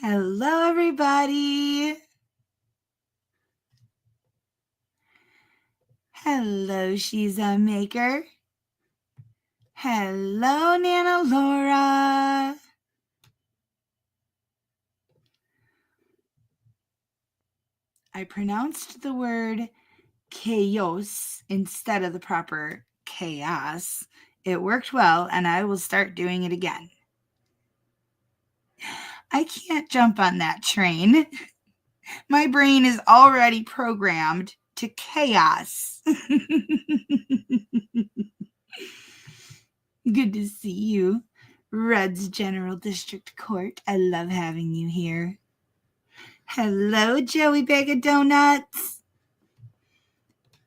Hello, everybody. Hello, she's a maker. Hello, Nana Laura. I pronounced the word chaos instead of the proper chaos. It worked well, and I will start doing it again. I can't jump on that train. My brain is already programmed to chaos. Good to see you, Rudd's General District Court. I love having you here. Hello, Joey Bag of Donuts.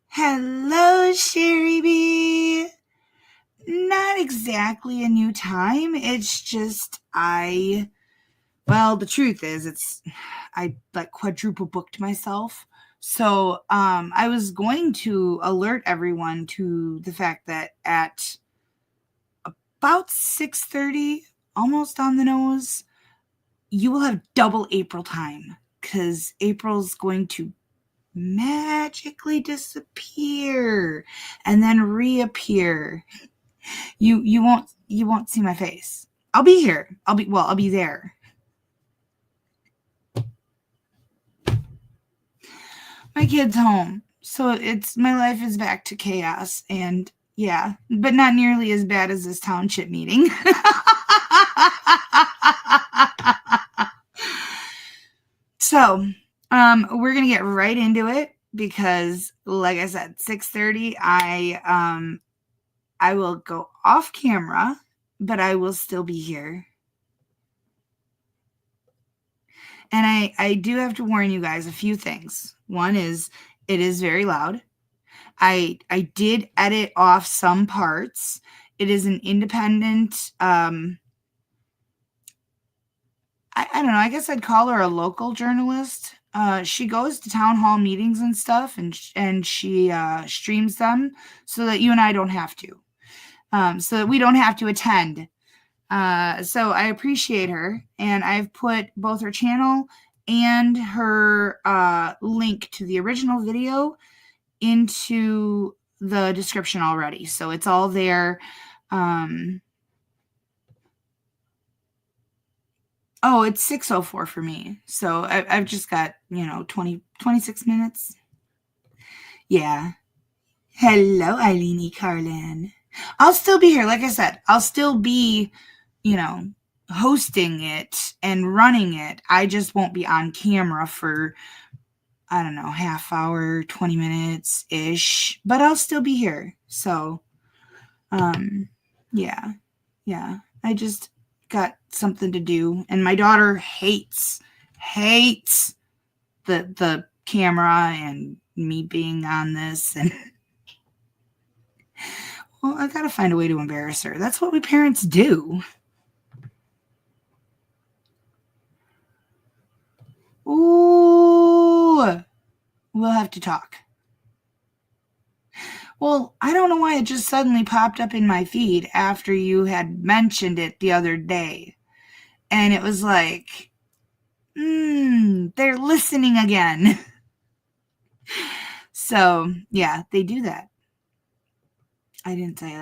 Hello, Sherry B. Not exactly a new time. It's just well, the truth is I like quadruple booked myself. So I was going to alert everyone to the fact that at about 6:30, almost on the nose, you will have double April time because April's going to magically disappear and then reappear. You won't see my face. I'll be here. I'll be there. My kid's home, so my life is back to chaos, and yeah, but not nearly as bad as this township meeting. So, we're gonna get right into it because, like I said, 6:30. I will go off camera, but I will still be here. And I do have to warn you guys a few things. One is it is very loud. I did edit off some parts. It is an independent, I don't know, I guess I'd call her a local journalist. She goes to town hall meetings and stuff, and she streams them so that you and I don't have to. So that we don't have to attend. So I appreciate her, and I've put both her channel and her link to the original video into the description already. So it's all there. Oh, it's 6:04 for me. So I've just got, 26 minutes. Yeah. Hello, Eileen E. Carlin. I'll still be here. Like I said, I'll still be, hosting it and running it. I just won't be on camera for, I don't know, half hour, 20 minutes-ish, but I'll still be here. So, yeah. I just got something to do, and my daughter hates the camera and me being on this, and well, I gotta find a way to embarrass her. That's what we parents do. Ooh, we'll have to talk. Well, I don't know why it just suddenly popped up in my feed after you had mentioned it the other day. And it was like, they're listening again. So, yeah, they do that. I didn't say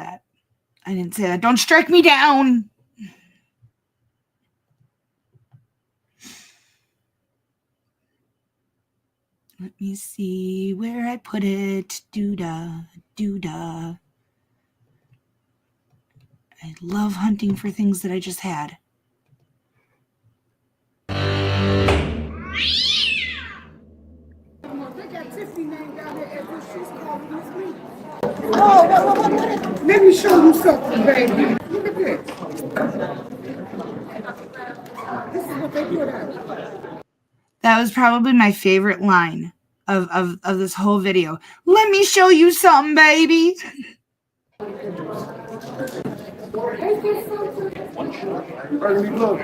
that. Don't strike me down. Let me see where I put it. Doodah. I love hunting for things that I just had. Oh, let me show you something, baby. Look at this. This is what they put out. That was probably my favorite line of this whole video. Let me show you something, baby.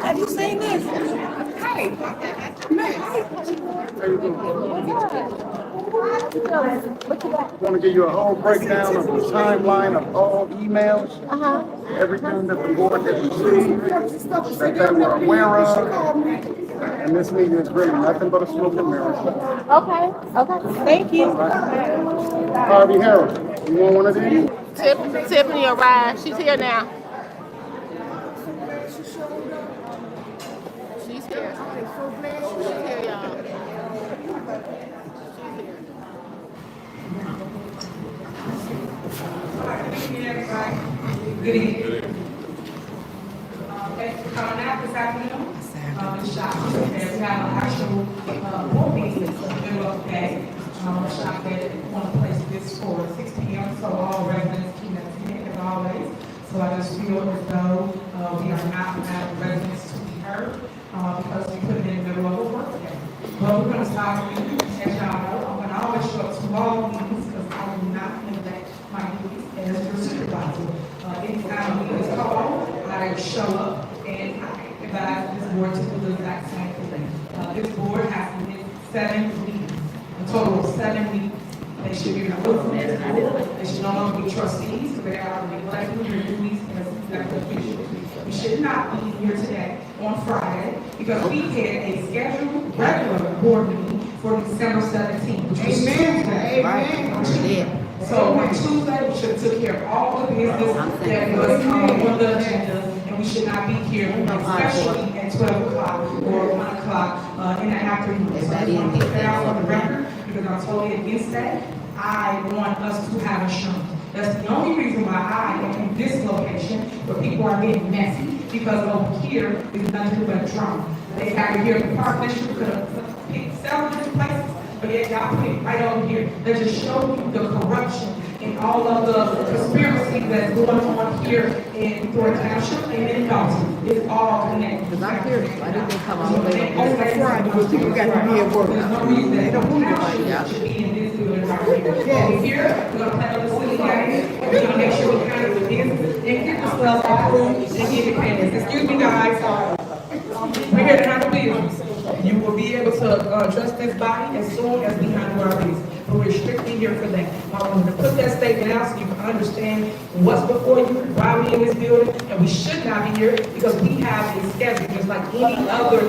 Have you seen this? Hey, I want to give you a whole breakdown of the timeline of all emails, everything that the board has received, that they were aware of, And this meeting is really nothing but a smoke and mirrors. Okay. Thank you. Harvey Harris, you want one of these? Tiffany arrived. She's here now. She's here. She's here, y'all. Good evening. Thanks for coming out this afternoon. It's shocking that we have an actual board meeting in the middle of the day. I'm shocked that we want to place this for 6 p.m. so all residents can attend as always. So I just feel as though we are not allowing residents to be heard because we put it in the middle of a work day. Well, we're going to start with you, as y'all know. I'm going to always show up to all meetings because I do not neglect my duties as your supervisor. Anytime a meeting is called, I show up and I advise this board to do the exact same thing. This board has to miss 7 meetings, a total of 7 meetings. They should be removed. They should no longer be trustees because they are neglecting their duties as elected officials. We should not be here today on Friday because we had a scheduled regular board meeting for December 17th, which was Tuesday. Amen. So on Tuesday, we should have took care of all the business that was on the agenda, and we should not be here, especially at 12 o'clock or 1 o'clock in the afternoon. So I just want to put that out on the record because I'm totally against that. I want us to have insurance. That's the only reason why I am in this location where people are getting messy, because over here is nothing but drama. They have it here at the park district, could have picked several different places, but yet y'all put it right over here. They just show you the corruption and all of the conspiracy that's going on here in Thornton Township and in Dalton. It's all connected. Because I'm curious, why did they come all the way On the Friday, because people got to be at work. There's no reason that the township should be in this building right here. Over here, we're gonna play on the city game, we're gonna make sure we handle the business and get the stuff approved and get it paid. Excuse me, guys. We're here to handle business. You will be able to address this body as soon as we handle our business. But we're strictly here for that. I wanted to put that statement out so you can understand what's before you, why we're in this building, and we should not be here because we have a schedule, just like any other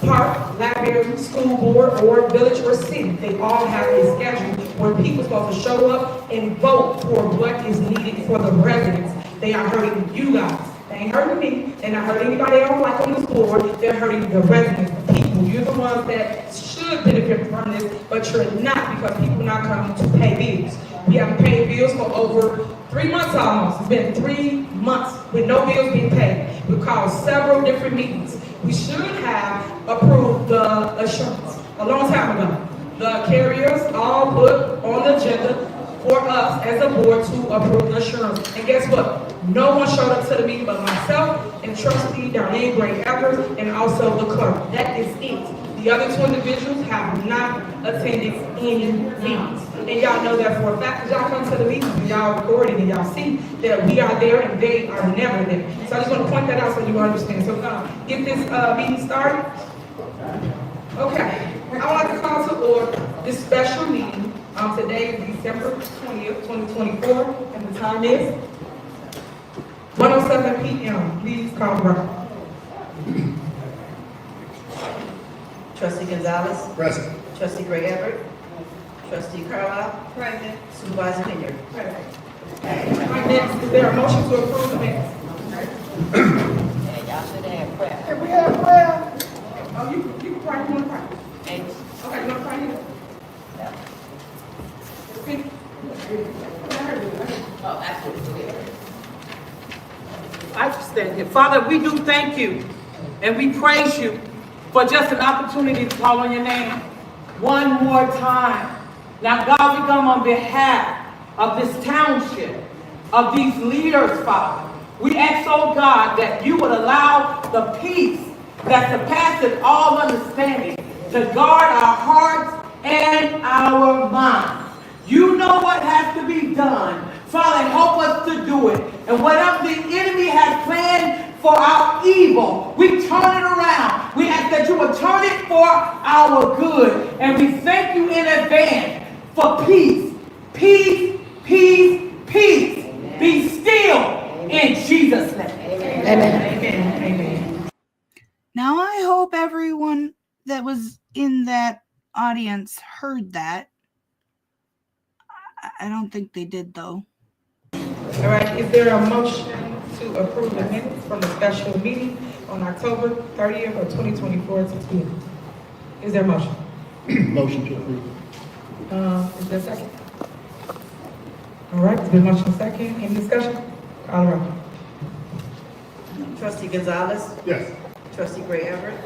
park, library, school board, or village or city. They all have a schedule where people are supposed to show up and vote for what is needed for the residents. They are hurting you guys. They ain't hurting me. They're not hurting anybody I don't like on this board. They're hurting the residents, the people. You're the ones that should benefit from this, but you're not because people are not coming to pay bills. We haven't paid bills for over 3 months almost. It's been 3 months with no bills being paid. We've called several different meetings. We should have approved the assurance a long time ago. The carriers all put on the agenda for us as a board to approve the assurance. And guess what? No one showed up to the meeting but myself and trustee Darlene Gray Evers and also the clerk. That is it. The other 2 individuals have not attended any meetings. And y'all know that for a fact, because y'all come to the meetings and y'all record it and y'all see that we are there and they are never there. So I just want to point that out so you understand. So we're going to get this meeting started. Okay. I would like to call to order this special meeting. Today is December 20th, 2024, and the time is 1:07 p.m. Please call the roll. Trustee Gonzalez. Present. Trustee Gray Everett. Trustee Carlisle. Present. Supervisor Henry. Right next, is there a motion to approve the minutes? And y'all should have prayer. Can we have prayer? Oh, you can pray, you want to pray? And Okay, you want to pray here? Speak. oh, absolutely. I just stand here. Father, we do thank you and we praise you for just an opportunity to call on your name one more time. Now, God, we come on behalf of this township, of these leaders, Father. We ask, oh God, that you would allow the peace that surpasses all understanding to guard our hearts and our minds. You know what has to be done. Father, help us to do it. And whatever the enemy has planned for our evil, we turn it around. We ask that you would turn it for our good. And we thank you in advance for peace. Peace, peace, peace. Be still in Jesus' name. Amen. Amen. Amen. Now, I hope everyone that was in that audience heard that. I don't think they did, though. All right, is there a motion to approve the minutes from the special meeting on October 30th of 2024 at 6 p.m.? Is there a motion? Motion to approve. Is there a second? All right, it's been motion second. Any discussion? Call the roll. Trustee Gonzalez, Yes. trustee Gray Everett,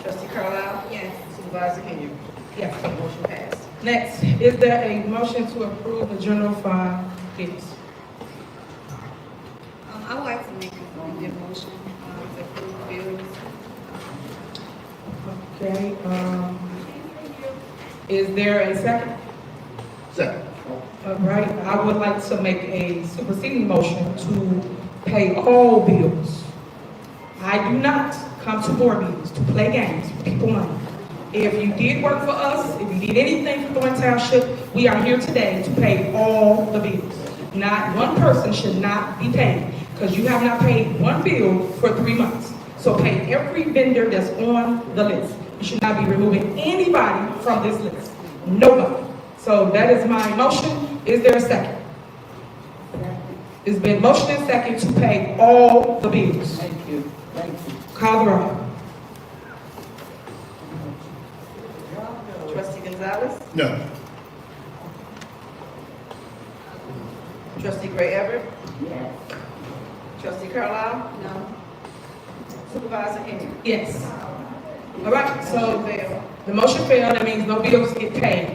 trustee Carlisle. Yes. Supervisor Henry. Yes. Motion passed. Next, is there a motion to approve the general fund bills? I would like to make a motion to approve bills. Okay, is there a second? Second. All right, I would like to make a superseding motion to pay all bills. I do not come to board meetings to play games with people money. If you did work for us, if you did anything for Thornton Township, we are here today to pay all the bills. Not one person should not be paid, because you have not paid one bill for 3 months. So pay every vendor that's on the list. You should not be removing anybody from this list. Nobody. So that is my motion. Is there a second? It's been motion and second to pay all the bills. Thank you. Thank you. Call the roll. Trustee Gonzalez, No. trustee Gray Everett, Yes. trustee Carlisle, No. supervisor Henry. Yes. All right, so Motion failed. the motion failed, that means no bills get paid.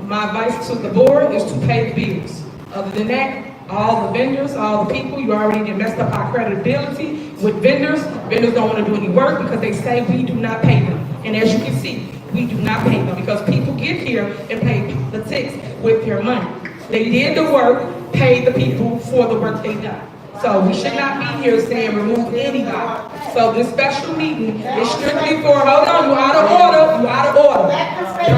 My advice to the board is to pay the bills. Other than that, all the vendors, all the people, you already done messed up our credibility with vendors. Vendors don't want to do any work because they say we do not pay them. And as you can see, we do not pay them because people get here and pay the ticks with their money. They did the work, paid the people for the work they done. So we should not be here saying remove anybody. So this special meeting is strictly for, hold on, you out of order, you out of order.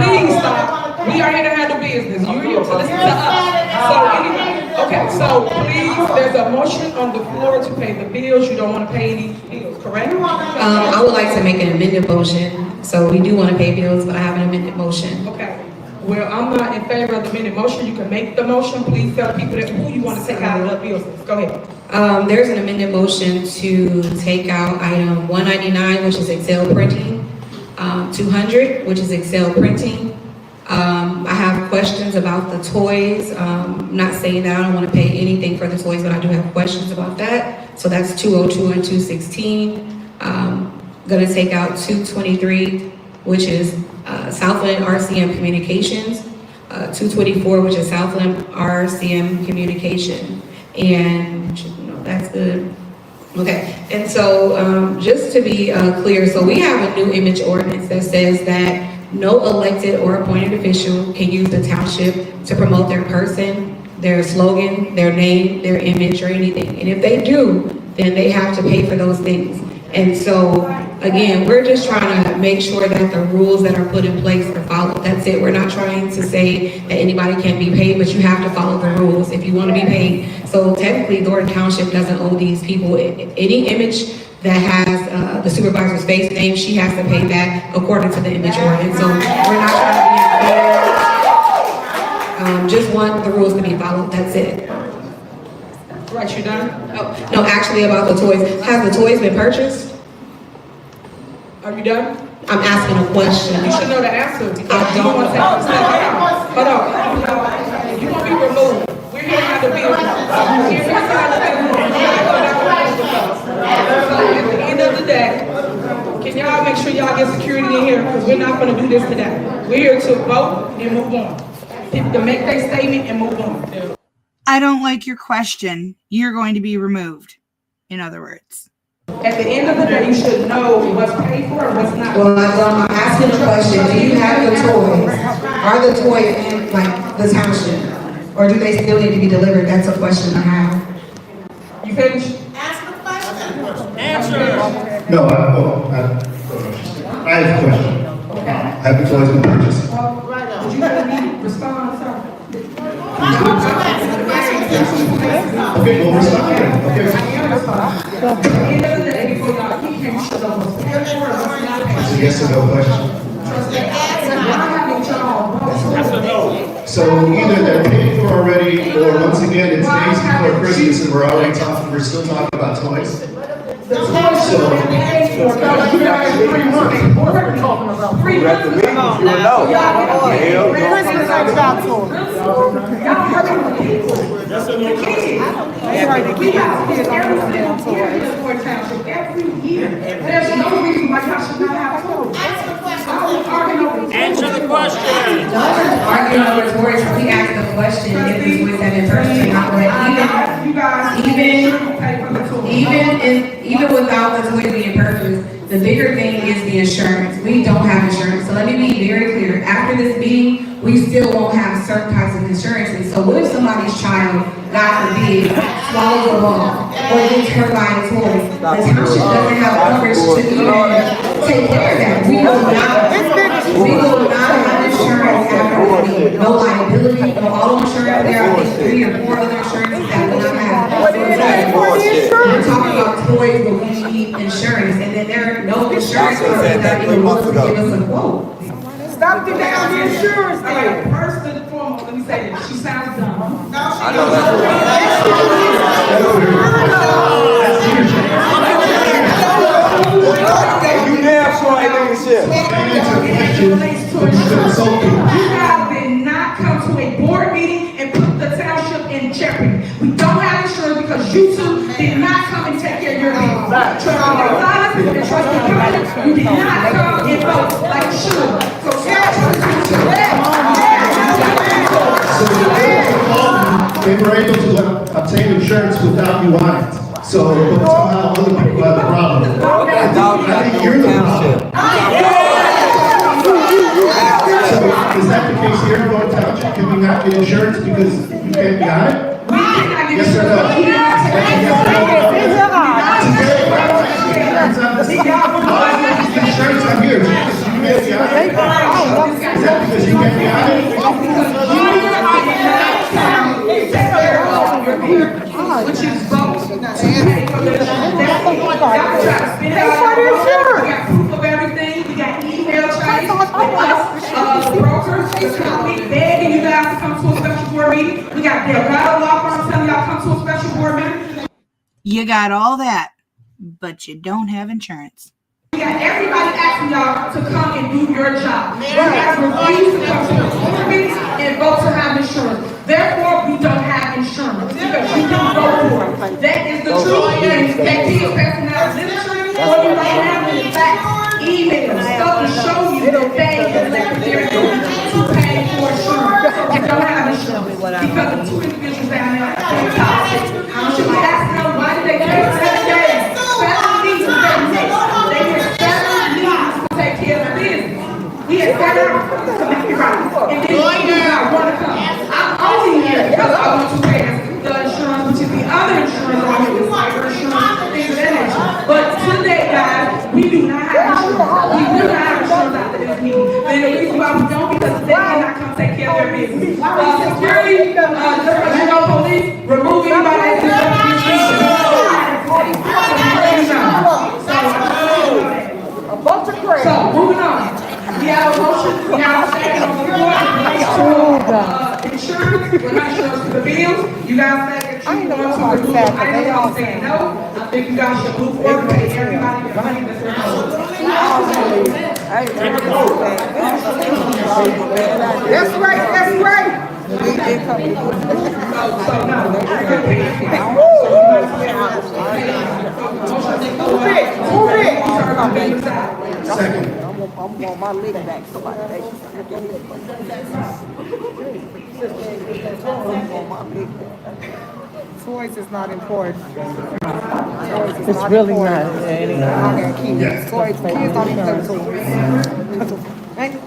Please stop. We are here to handle business. You're here to listen to us. So anyway, okay, so please, there's a motion on the floor to pay the bills. You don't want to pay any bills, correct? I would like to make an amended motion. So we do want to pay bills, but I have an amended motion. Okay. Well, I'm not in favor of the amended motion. You can make the motion. Please tell people that who you want to take out of the bills. Go ahead. There's an amended motion to take out item 199, which is Excel printing, 200, which is Excel printing. I have questions about the toys. Not saying that I don't want to pay anything for the toys, but I do have questions about that. So that's 202 and 216. Gonna take out 223, which is Southland RCM Communications, 224, which is Southland RCM Communication, and that's good. Okay, and so just to be clear, so we have a new image ordinance that says that no elected or appointed official can use the township to promote their person, their slogan, their name, their image, or anything. And if they do, then they have to pay for those things. And so, again, we're just trying to make sure that the rules that are put in place are followed. That's it. We're not trying to say that anybody can be paid, but you have to follow the rules if you want to be paid. So technically, Thornton Township doesn't owe these people any image that has the supervisor's face name. She has to pay that according to the image ordinance. So we're not trying to be just want the rules to be followed. That's it. Right, you done? Oh, no, actually about the toys. Has the toys been purchased? Are you done? I'm asking a question. You should know the answer because I you don't. want to take a step down. Hold on. You want to be removed. We're here to have the business. We're here to have the business. So at the end of the day, can y'all make sure y'all get security in here because we're not going to do this today. We're here to vote and move on. People to make their statement and move on. I don't like your question. You're going to be removed, in other words. At the end of the day, you should know what's paid for and what's not. Well, I'm asking a question. Do you have the toys? Are the toys in, like, the township? Or do they still need to be delivered? That's a question I have. You finished? No, I have a question. Have the toys been purchased? Did you let me respond, sir? Okay, well, respond. Okay. At the end of the day, y'all, he came to the most paid for, what's not paid. It's a yes or no question. So either they're paid for already, or once again, it's days before Christmas and we're still talking about toys. The toys are paid for, because you guys 3 months. We're talking about 3 months. Christmas ain't about toys. That's right, the kids don't have toys. Every year, there's no reason why y'all should not have toys. Answer the question. Arguing over toys, we asked the question if this was done in person or not, but even without the toy being purchased, the bigger thing is the insurance. We don't have insurance, so let me be very clear. After this meeting, we still won't have certain types of insurances. So what if somebody's child, God forbid, swallows a ball or gets hurt by a toy? The township doesn't have coverage to even take care of that. We will not have insurance after this meeting. No liability, no auto insurance. There are 3 or 4 other insurances that will not have. We're talking about toys, but we need insurance, and then there are no insurance companies that even willing to give us a quote. Stop the damn insurance All right, thing. first and foremost, let me say this, she sounds dumb. I know You damn sure ain't leadership. You guys did not come to a board meeting and put the township in jeopardy. We don't have insurance because you two did not come and take care of your needs. Trustee Gonzalez and Trustee Carter, you did not come and vote like you should. So they were able to obtain insurance without you on it. So, but somehow other people have a problem. I think you're the problem. So, is that the case here in Thornton Township? Can we not get insurance because you can't be on it? Yes or no? Insurance I'm here. Because you can't be on it? Is that because you can't be on it? Which is vote to pay for the we got proof of everything. We got email chains with us, brokers, the company begging you guys to come to a special board meeting. We got Delgado Law Firm telling y'all to come to a special board meeting. You got all that, but you don't have insurance. We got everybody asking y'all to come and do your job. You guys refuse to come to the board meetings and vote to have insurance. Therefore, we don't have insurance because you didn't vote for it. That is the truth. And that kid passing out literature for you right now, in fact, emails, stuff to show you that they elected their duty to pay for insurance. So we don't have insurance because the 2 individuals down there are toxic. Should we ask them why did they take 7 days? 7 weeks to get next. They had 7 weeks to take care of business. We had 7 to make it right. And then you guys want to come. I'm only here because I want to pay the insurance, which is the other insurance, like the cyber insurance, things of that nature. But today, guys, we do not have insurance. We will not have insurance after this meeting. And the reason why we don't, because they cannot come take care of their business. Security, just you know, police, remove anybody that's in this meeting. So, moving on. We have a motion, we have a second on the floor, insurance, we're not insurance for the bills. You guys said that you want to remove the items, y'all saying no. I think you guys should move forward and pay everybody the money that's That's right, that's right. Move it. Second. I want my leg back. Somebody take it. Toys is not important. Toys is not really important. Yes. Toys, kids don't even play toys. Thank you.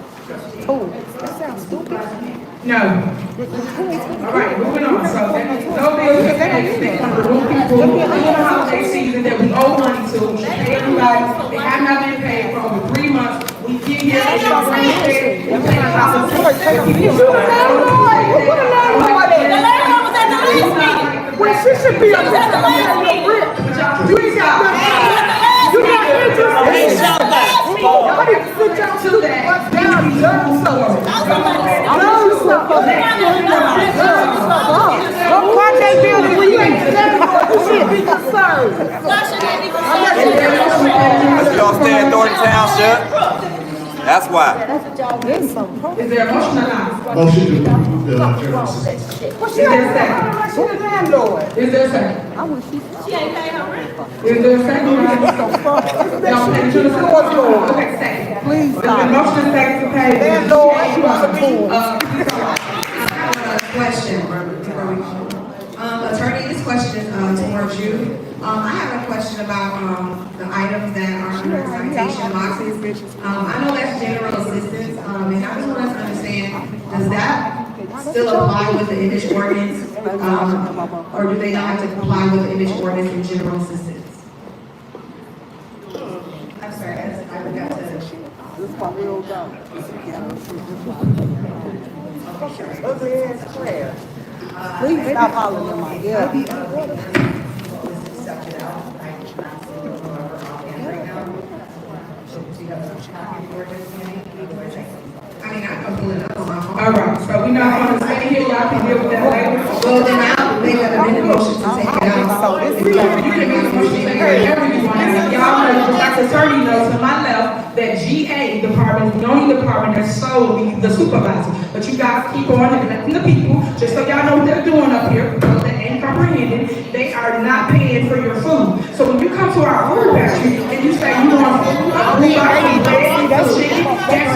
Toys. That sounds stupid. No. All right, moving on. So, no bills are paid. They want to remove people in the holiday season that we owe money to. We should pay everybody. They have not been paid for over 3 months. We get here, they don't bring it paid. We pay the house. Well, she should be up there. You ain't got nothing. You stay in Thornton Township. That's why. Is there a motion or not? Motion to approve the general assistance. Is there a second? Is there a second? Is there a second? Y'all pay to the okay, second. Please There's been motion and second to pay. Question. Attorney, this question towards you. I have a question about the items that are under citation boxes. I know that's general assistance, and I just want us to understand, does that still apply with the image ordinance? Or do they not have to comply with the image ordinance and general assistance? I'm sorry, I forgot to. Please stop hollering in my ear. I mean, I can pull it up on my phone. All right, so we're not going to stay here, y'all can deal with that later. Well, then I'll make an amended motion to take it out. You can make a motion to take whatever you want. Y'all know, just like the attorney knows to my left, that GA department is the only department that's solely the supervisor. But you guys keep on electing the people, just so y'all know what they're doing up here, because they ain't comprehending, they are not paying for your food. So when you come to our food pantry and you say you want food, guess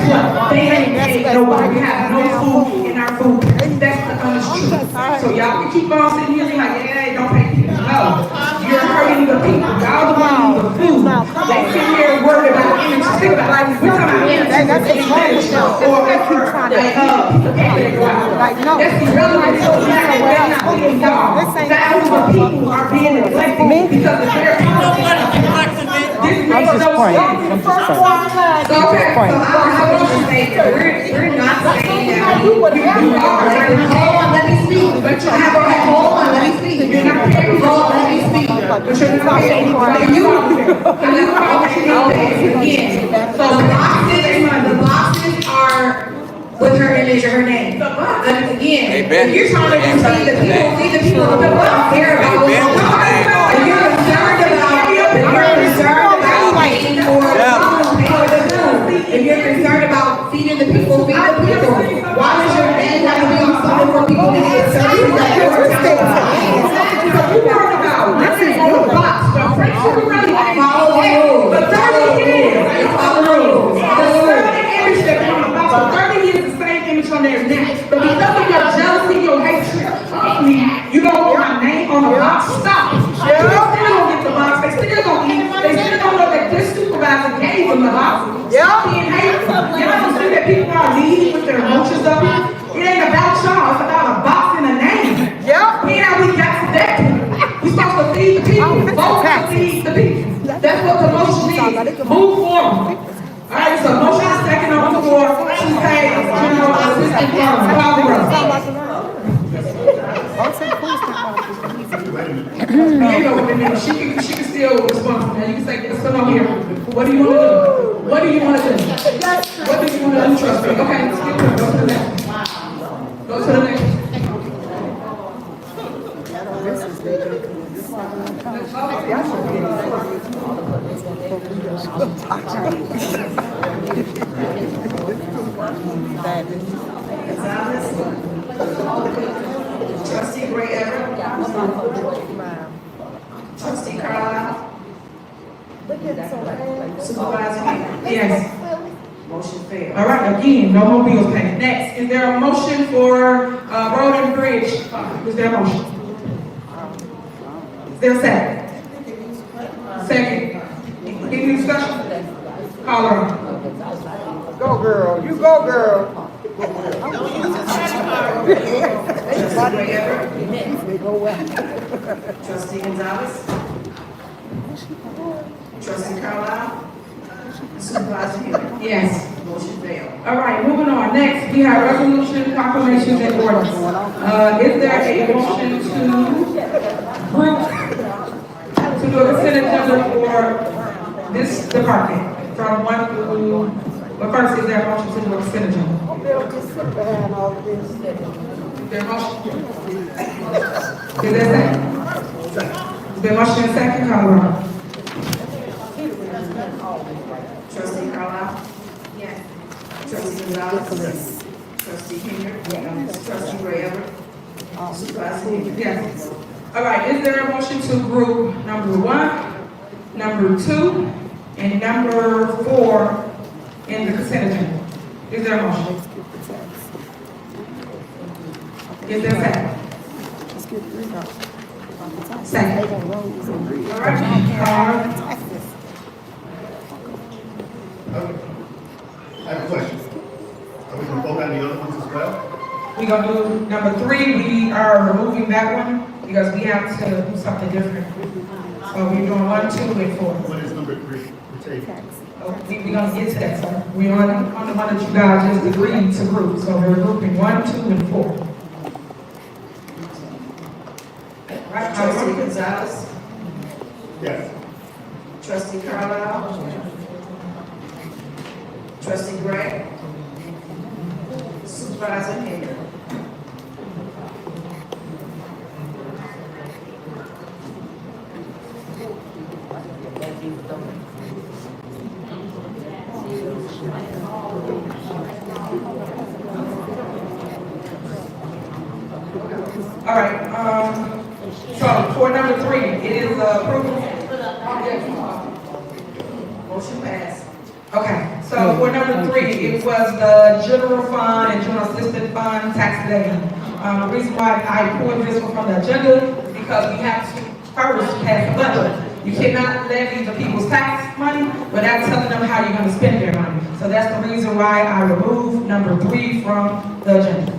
what? They ain't paid nobody. We have no food in our food pantry. That's the honest truth. So y'all can keep on sitting here and like, yeah, don't pay people. No, you're hurting the people. Y'all the ones with the food. They sit here and worry about image. Think about it. We're talking about image. That's irrelevant. They're not paying y'all. Thousands of people are being neglected because of their this makes no sense. Okay, so I want to say that we're not saying that you are. Hold on, let me speak. But you have hold on, let me speak. You're not paying. Hold on, let me speak. But you're not paying. Again. So the boxes are with her image or her name. Again, if you're trying to see the people don't care about what's going on. If you're concerned about if you're concerned about feeding the people, why does your name have to be on something for people to get services that you're concerned about? This is your box. Follow the rules. For 30 years, follow the rules. The image that comes about for 30 years, the same image on there now. But because of your jealousy, your hatred, you don't want my name on the box. Stop. You still don't get the box. They still don't eat. They still don't know that this supervisor gave them the box. Y'all being hateful. Y'all don't see that people are leading with their emotions up. It ain't about y'all. It's about a box and a name. Yeah. How we got to that point. We're supposed to feed the people. Vote to feed the people. That's what the motion is. Move forward. All right, so motion is second on the floor to pay general assistant PAWFURM. She can still respond. Now you can say, let's come over here. What do you want to do? What do you want to do? What do you want to do? Trust me. Okay, let's get go to the next. Go to the next. Trustee Gray Everett. Trustee Carlisle. Supervisor Hill. Yes. Motion failed. All right, again, no more bills paid. Next, is there a motion for road and bridge? Is there a motion? Is there a second? Second. Any discussion? Call her. Go girl, you go girl. Trustee Gray Everett. Trustee Gonzalez. Trustee Carlisle. Supervisor Hill. Yes. Motion failed. All right, moving on. Next, we have resolution, proclamations, and orders. Is there a motion to do a consent agenda for this department from 1 through, but first, is there a motion to do a consent agenda? They'll just sit behind all this. Is there a motion? Is there a second? Is there a motion and a second? Call the roll. Trustee Carlisle? Yes. Trustee Gonzalez? Trustee Henry? Yes. Trustee Ray Everett? Supervisor Henry? Yes. All right, is there a motion to group number 1, number 2, and number 4 in the consent agenda? Is there a motion? Is there a second? Second. All right. I have a question. Are we going to vote on the other ones as well? We're gonna do number 3. We are removing that one because we have to do something different. So we're doing 1, 2, and 4. What is number 3? The table. We're gonna get to that, sir. We're on the one that you guys just agreed to group. So we're grouping 1, 2, and 4. Right, Trustee Gonzalez? Yes. Trustee Carlisle? Trustee Gray? Supervisor Henry? All right, so for number 3, it is approval. Motion passed. Okay, so for number 3, it was the general fund and general assistance fund tax levy. The reason why I pulled this one from the agenda is because we have to first pass the budget. You cannot levy the people's tax money without telling them how you're gonna spend their money. So that's the reason why I removed number 3 from the agenda.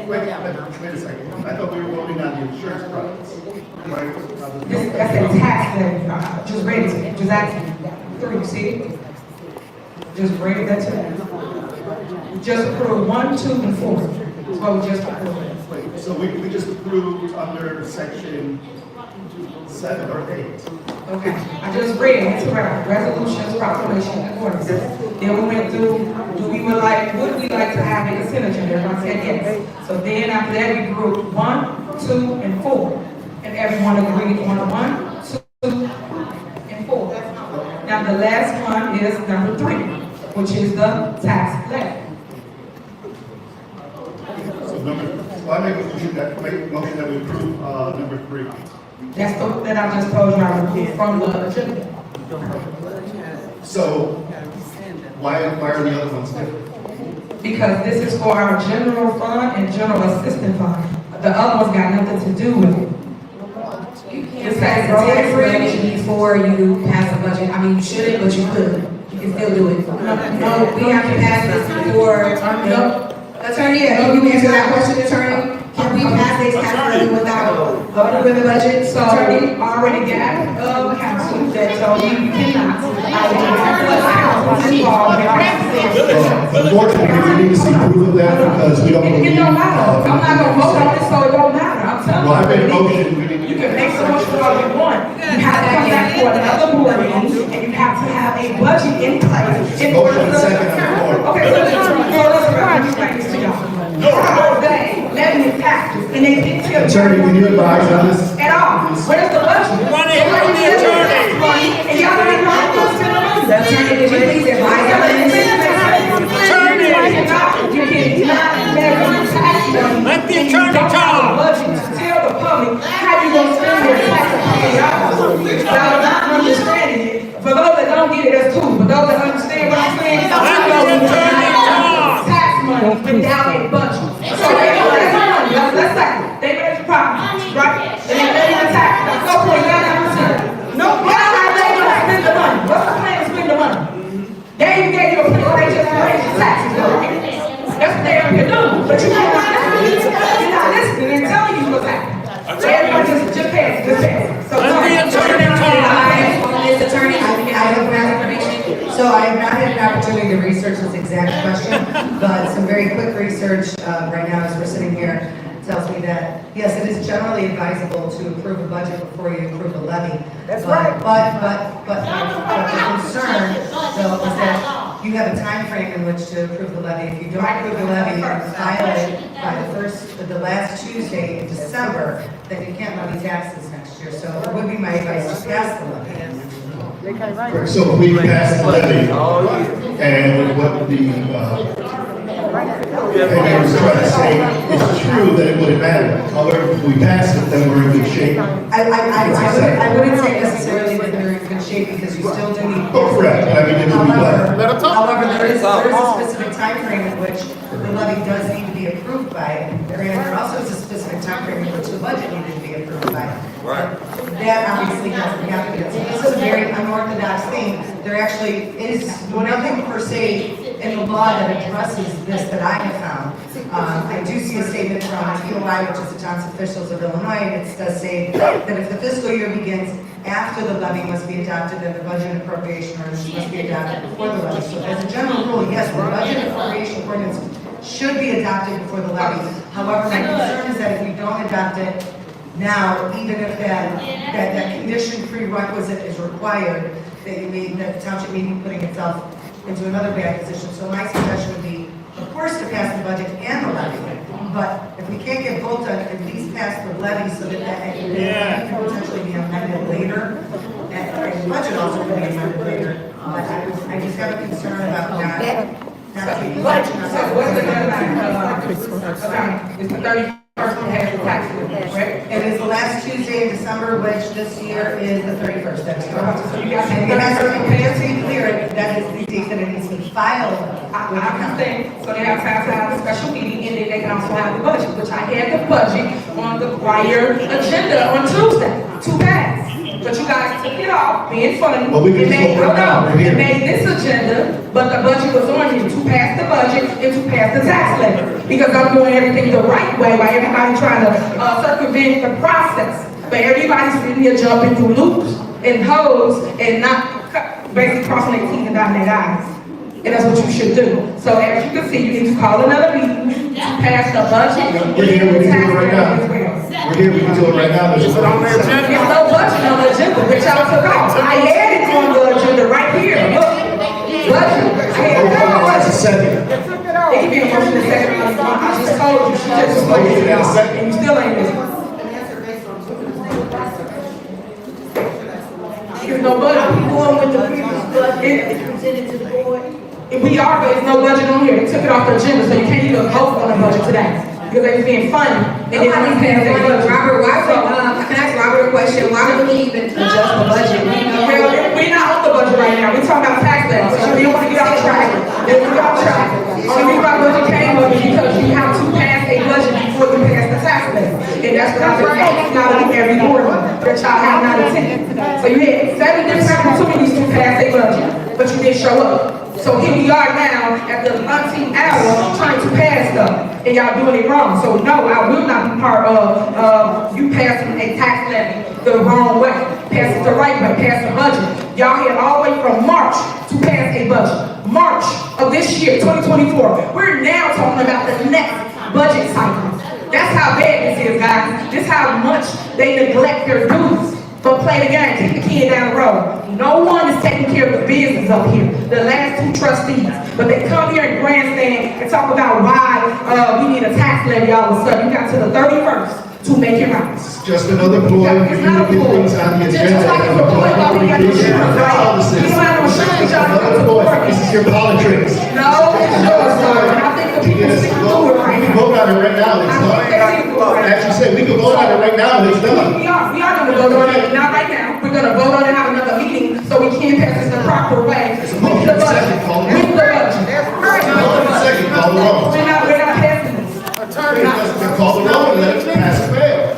Wait a second. I thought we were voting on the insurance products. That's a tax levy, just read it, just ask 3, see? Just read that to them. Just approve 1, 2, and 4. That's what we just approved. So we just approved under section 7 or 8. Okay, I just read it, it's around resolutions, proclamation, and ordinances. Then we went through, would we like to have a consent agenda? Everyone said yes. So then after that, we grouped 1, 2, and 4. And everyone agreed on 1, 2, and 4. Now the last one is number 3, which is the tax levy. So I make a motion that we approve number 3. That's the, that I just told you I removed from the agenda. So why are the other ones different? Because this is for our general fund and general assistance fund. The other one's got nothing to do with it. You can't pass the tax levy before you pass a budget. I mean, you shouldn't, but you could. You can still do it. No, we have to pass this before. Attorney, can you answer that question, attorney? Can we pass this tax levy without voting with the budget? So we already got counsel that told me you cannot. Unfortunately, we need to see proof of that because we don't believe. It don't matter. I'm not gonna vote on this, so it don't matter. I'm telling you. Well, I made a motion. You can make so much all you want. You have to come back for another board meeting, and you have to have a budget in place. Motion second on the floor. Okay, so let's explain this to y'all. They levy taxes, and they didn't tell you. Attorney, can you advise on this? At all. Where's the budget? And y'all don't even know how to spend the money. Attorney, did you please advise on this? You cannot levy tax money. Let the attorney talk. Budget to tell the public how you gonna spend your tax money. Y'all are not understanding it. For those that don't get it, that's cool. But those that understand what I'm saying, I know you cannot tax money without a budget. So they don't raise the money. Let's say they raise the property, right? They levy the tax. So for y'all not understand. No, y'all not ready to spend the money. What's the plan to spend the money? They even gave you a plan. They just raised the taxes. That's what they can do. But you're not listening. You're not listening and telling you what's happening. So everybody just pass, just pass. So This attorney, I have that information. So I have not had an opportunity to research this exact question, but some very quick research right now as we're sitting here tells me that, yes, it is generally advisable to approve a budget before you approve a levy. That's right. But the concern, though, is that you have a time frame in which to approve the levy. If you don't approve the levy, you file it by the last Tuesday in December, then you can't levy taxes next year. So it would be my advice to pass the levy. So if we pass the levy, and what the, Henry was trying to say, it's true that it wouldn't matter. However, if we pass it, then we're in good shape. I wouldn't say necessarily that they're in good shape because you still do need. Oh, correct, I mean, it would be better. However, there is a specific time frame in which the levy does need to be approved by, and there also is a specific time frame in which the budget needed to be approved by. Right. That obviously doesn't happen. So this is a very unorthodox thing. There actually is nothing per se in the law that addresses this that I have found. I do see a statement from TOI, which is the Township Officials of Illinois, and it does say that if the fiscal year begins after the levy must be adopted, then the budget and appropriation ordinance must be adopted before the levy. So as a general rule, yes, the budget and appropriation ordinance should be adopted before the levy. However, my concern is that if we don't adopt it now, even if that condition prerequisite is required, that the township may be putting itself into another bad position. So my suggestion would be, of course, to pass the budget and the levy. But if we can't get both done, at least pass the levy so that that can potentially be amended later. And the budget also can be amended later. But I just have a concern about not taking action on that. What's the deadline? It's the 31st to have the tax bill, correct? It is the last Tuesday in December, which this year is the 31st. That's correct. So you guys And just to be clear, that is the date that it needs to be filed. I understand, so they have time to have a special meeting, and then they can also have the budget, which I had the budget on the prior agenda on Tuesday, to pass. But you guys took it off, being funny. Well, we can just vote right now. We're here. It made this agenda, but the budget was on here to pass the budget and to pass the tax levy. Because I'm doing everything the right way, while everybody trying to circumvent the process. But everybody's sitting here jumping through loops and holes and not basically crossing their teeth and dotting their eyes. And that's what you should do. So as you can see, you need to call another meeting to pass the budget. We're here, we can do it right now. We're here, we can do it right now. There's There's no budget on the agenda, which y'all took off. I added on the agenda right here. Look, budget. I had that That's a budget. second. It can be a motion in a second. I just told you, she just spoke to you, and you still ain't listening. There's no budget. Going with the previous budget presented to the board. We are, but there's no budget on here. They took it off the agenda, so you can't even vote on the budget today. Because they was being funny, and then we passed their budget. Robert, why, can I ask Robert a question? Why would we even adjust the budget? Well, we're not on the budget right now. We're talking about tax levy, so we don't want to get off track. Let's get off track. Only reason why budget came up is because you have to pass a budget before you pass the tax levy. And that's what I've been saying, not on every board that y'all have not attended. So you had 7 different opportunities to pass a budget, but you didn't show up. So here we are now at the umpteenth hour trying to pass stuff, and y'all doing it wrong. So no, I will not be part of you passing a tax levy the wrong way. Pass it the right way, pass the budget. Y'all had all the way from March to pass a budget. March of this year, 2024. We're now talking about the next budget cycle. That's how bad this is, guys. This is how much they neglect their duties. But play the game, kick the kid down the road. No one is taking care of the business up here. The last 2 trustees. But they come here and grandstand and talk about why we need a tax levy all of a sudden. You got to the 31st to make it right. It's just another ploy for you to get things on the agenda. Just like it's a ploy while we got insurance, right? You don't have no insurance, y'all don't come to work. This is your politics. No, it's yours, sir. And I think the people see through it right We can now. vote on it right now, it's done. As you said, we can vote on it right now, and it's done. We are gonna vote on it, not right now. We're gonna vote on it, have another meeting, so we can pass this the proper way. With the motion, budget. second, call the roll. With the budget. Second, call the roll. We're not passing this. Call the roll and let it pass or fail.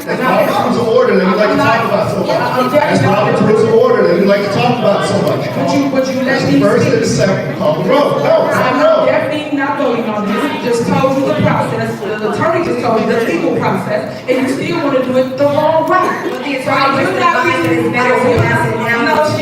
That's Robert's rules of order that you like to talk about so much. That's Robert's rules of order that you like to talk about so much. Would you let That's me the first speak? and the second, call the roll. No, it's I'm not no. definitely not voting on this. Just told you the process. The attorney just told you the legal process, and you still want to do it the wrong way. So I will not be. No, she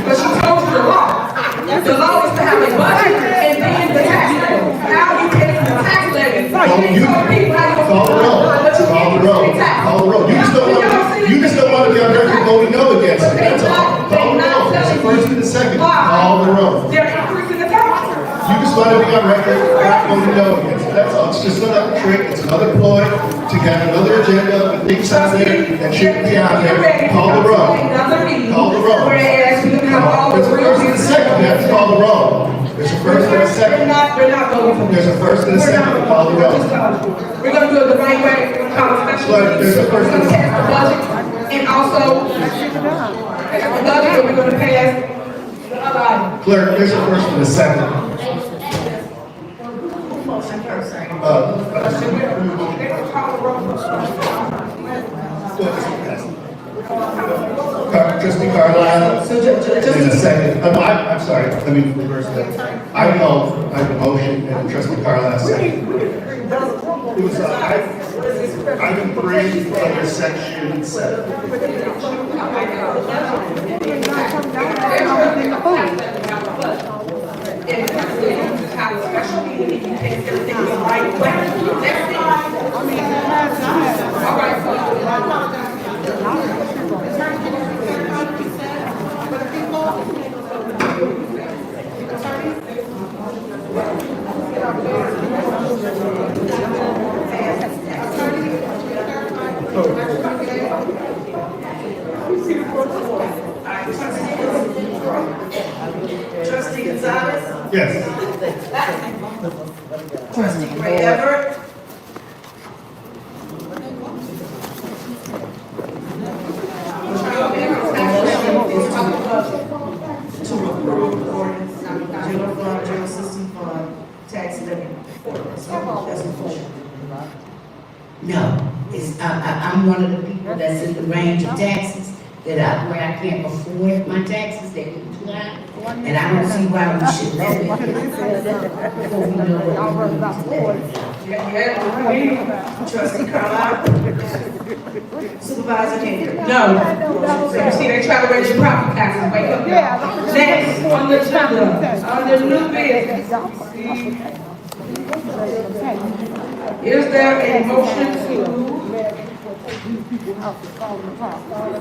but she told you the law. The law is to have a budget and then the tax levy. How you pay for the tax levy? You told people how you Call the roll. Call the roll. Call the roll. You just don't want to be on record voting no against it. That's all. Call the roll. It's the first and the second. Call the roll. They're increasing the tax. You just want to be on record, not going to go against it. That's all. It's just another trick. It's another ploy to get another agenda with things out there that shouldn't be out there. Call the roll. Call the roll. Whereas we don't have all the There's a first and a second. You have to call the roll. There's a first and a second. We're not voting for this. There's a first and a second. Call the roll. We're gonna do it the right way. We're gonna call a special Look, there's a meeting. first We're and gonna a pass the budget, and also, the budget, we're gonna pass the other item. Clerk, there's a first and a second. Trustee Carlisle, So just there's a second. I'm sorry, let me reverse that. I know, I have a motion, and Trustee Carlisle second. It was, item 3, under section 7. Trustee Gonzalez, Yes. trustee Gray Everett, to approve ordinance general fund, general system fund, tax levy. That's unfortunate. No, it's, I'm one of the people that's in the range of taxes, where I can't afford my taxes, they can do that. And I don't see why we should let it. Before we know what we're doing today. Trustee Carlisle. Supervisor Henry. No. So you see, they try to raise your property taxes, wake up. Next, on the agenda, under new business. Is there a motion to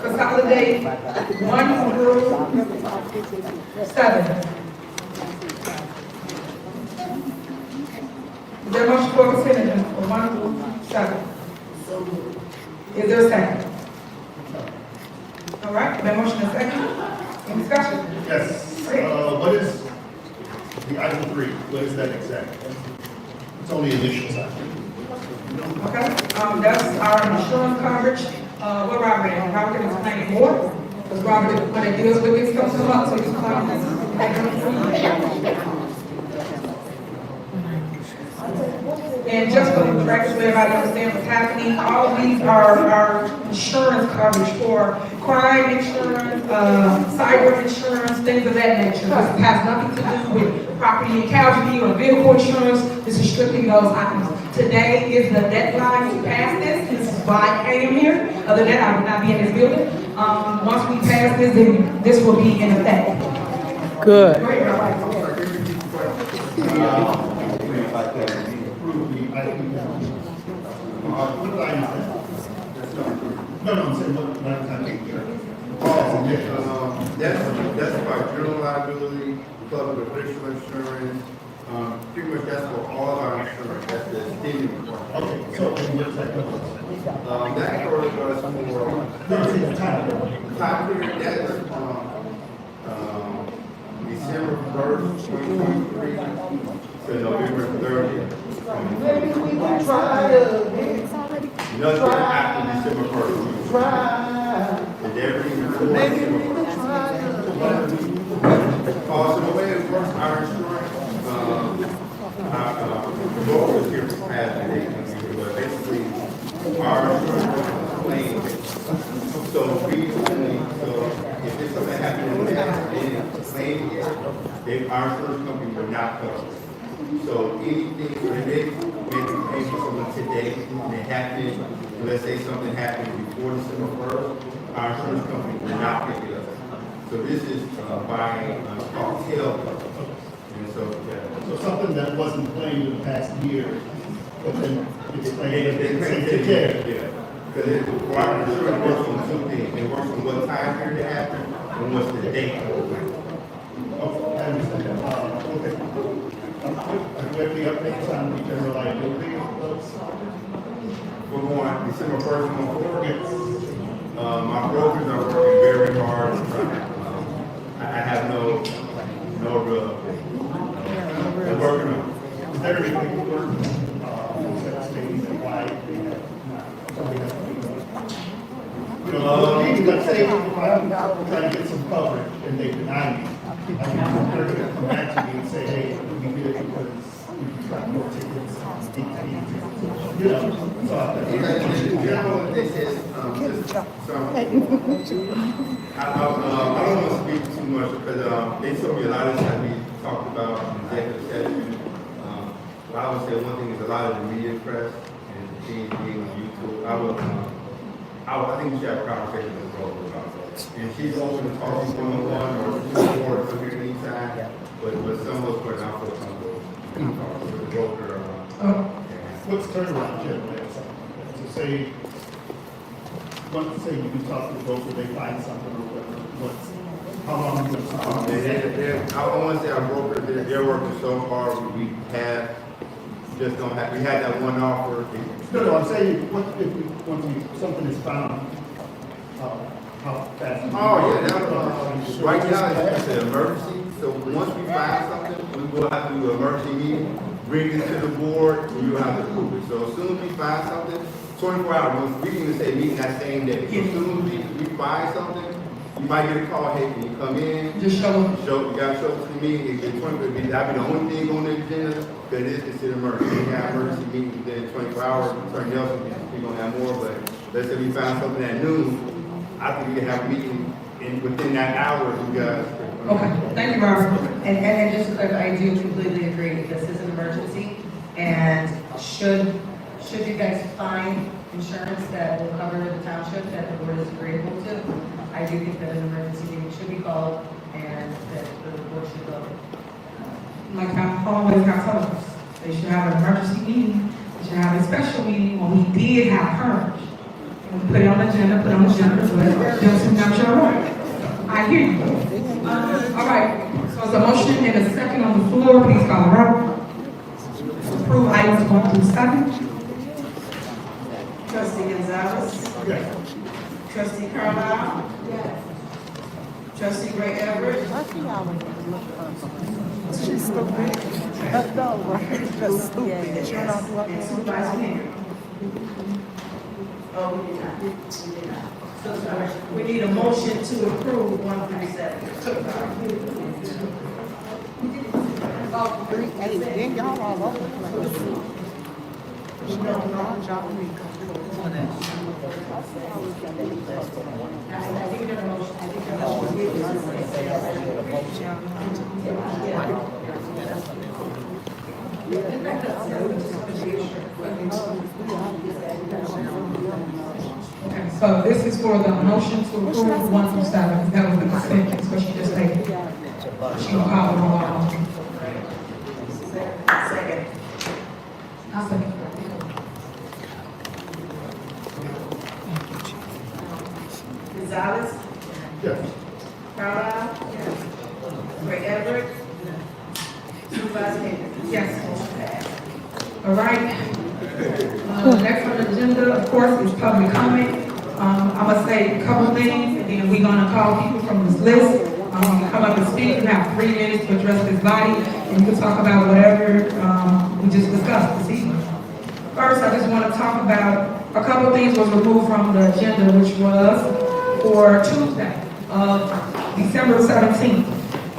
consolidate 1 through 7? Is there a motion for consent agenda for 1 through 7? Is there a second? All right, the motion is second. Any discussion? Yes. What is the item 3? What is that exactly? It's only initials, I think. Okay, that's our insurance coverage. What Robert is, Robert can explain it more. Because Robert, when it deals with this, comes up, so he's calling And just for the record, so everybody understands what's happening, all of these are our insurance coverage for crime insurance, cyber insurance, things of that nature. This has nothing to do with property and casualty or vehicle insurance. This is strictly those items. Today is the deadline to pass this. This is why I am here. Other than that, I would not be in this building. Once we pass this, then this will be in effect. Good. That's about general liability, public official insurance, pretty much that's for all of our insurance, that's the extended requirement. Okay, so what's that? That covers us for, time period, that's, December 1st, 2023, to November 30th. Nothing after December 1st. And everything before December 1st. So the way it works, our insurance, Laura was here for past today, but basically, our insurance claims. So we only, if there's something happening in the past, then claim here, our insurance company will not cover. So anything, when they make a payment for someone today, and it happened, let's say something happened before December 1st, our insurance company will not pick it up. So this is by called tail. And So something that wasn't claimed in the past year, but then it's claimed, take care. Yeah. Because our insurance works on two things. It works on what time period it happened and what's the date. Okay, I understand. Okay. have the updates on the general liability of those? We're going December 1st on forward. My brokers are working very hard. I have no real update. They're working on it. Is there any paperwork that states that why they have let's say I'm trying to get some coverage and they deny me. I mean, they're going to come back to me and say, hey, we did it because we got more tickets. You know, so I You know what this is? I don't want to speak too much because they told me a lot of this that we talked about in executive session. What I would say one thing is a lot of the media press and things being on YouTube. I think we should have a conversation with the broker about that. And she's open to talking one-on-one or two-on-one or something anytime, but some of us were not for some of those. With the broker. what's turnaround generally? So say, let's say you can talk to the broker, they find something or whatever, how long is it? I want to say our broker, they're working so hard, we had that one offer. No, I'm saying, once something is found, how fast? Oh, yeah, right now, it's an emergency, so once we find something, we will have to do an emergency meeting, bring it to the board, and you will have to approve it. So as soon as we find something, 24 hours, we can even say meeting that same day. So as soon as we find something, you might get a call, hey, can you come in? Just show them. You gotta show it to me, that'd be the only thing on the agenda, that is considered emergency. We have emergency meetings within 24 hours, something else, we're gonna have more, but let's say we found something at noon, I think we can have a meeting within that hour, you guys. Okay, thank you, Robert. And just to clarify, I do completely agree, this is an emergency, and should you guys find insurance that will cover the township that the board is agreeable to, I do think that an emergency meeting should be called, and that the board should go. Like I always have told us, they should have an emergency meeting, they should have a special meeting when we did have coverage. And we put it on the agenda, but just not your right. I hear you. All right, so it's a motion and a second on the floor, please call the roll. Approve items 1 through 7. Trustee Gonzalez? Yes. Trustee Carlisle? Yes. Trustee Ray Everett? She's stupid. That's dumb, right? That's stupid. And Supervisor Henry? Oh, we did not. So sorry. We need a motion to approve 1 through 7. Then y'all all over the place. Okay, so this is for the motion to approve 1 through 7. That was the consent, that's what she just stated. She will call the roll. Second. I'll second. Gonzalez? Yes. Carlisle? Yes. Ray Everett? Supervisor Henry? Yes. All right. Next on the agenda, of course, is public comment. I'm gonna say a couple things, and then we're gonna call people from this list. You can come up and speak. You have 3 minutes to address this body, and you can talk about whatever we just discussed this evening. First, I just want to talk about a couple things was removed from the agenda, which was for Tuesday of December 17th.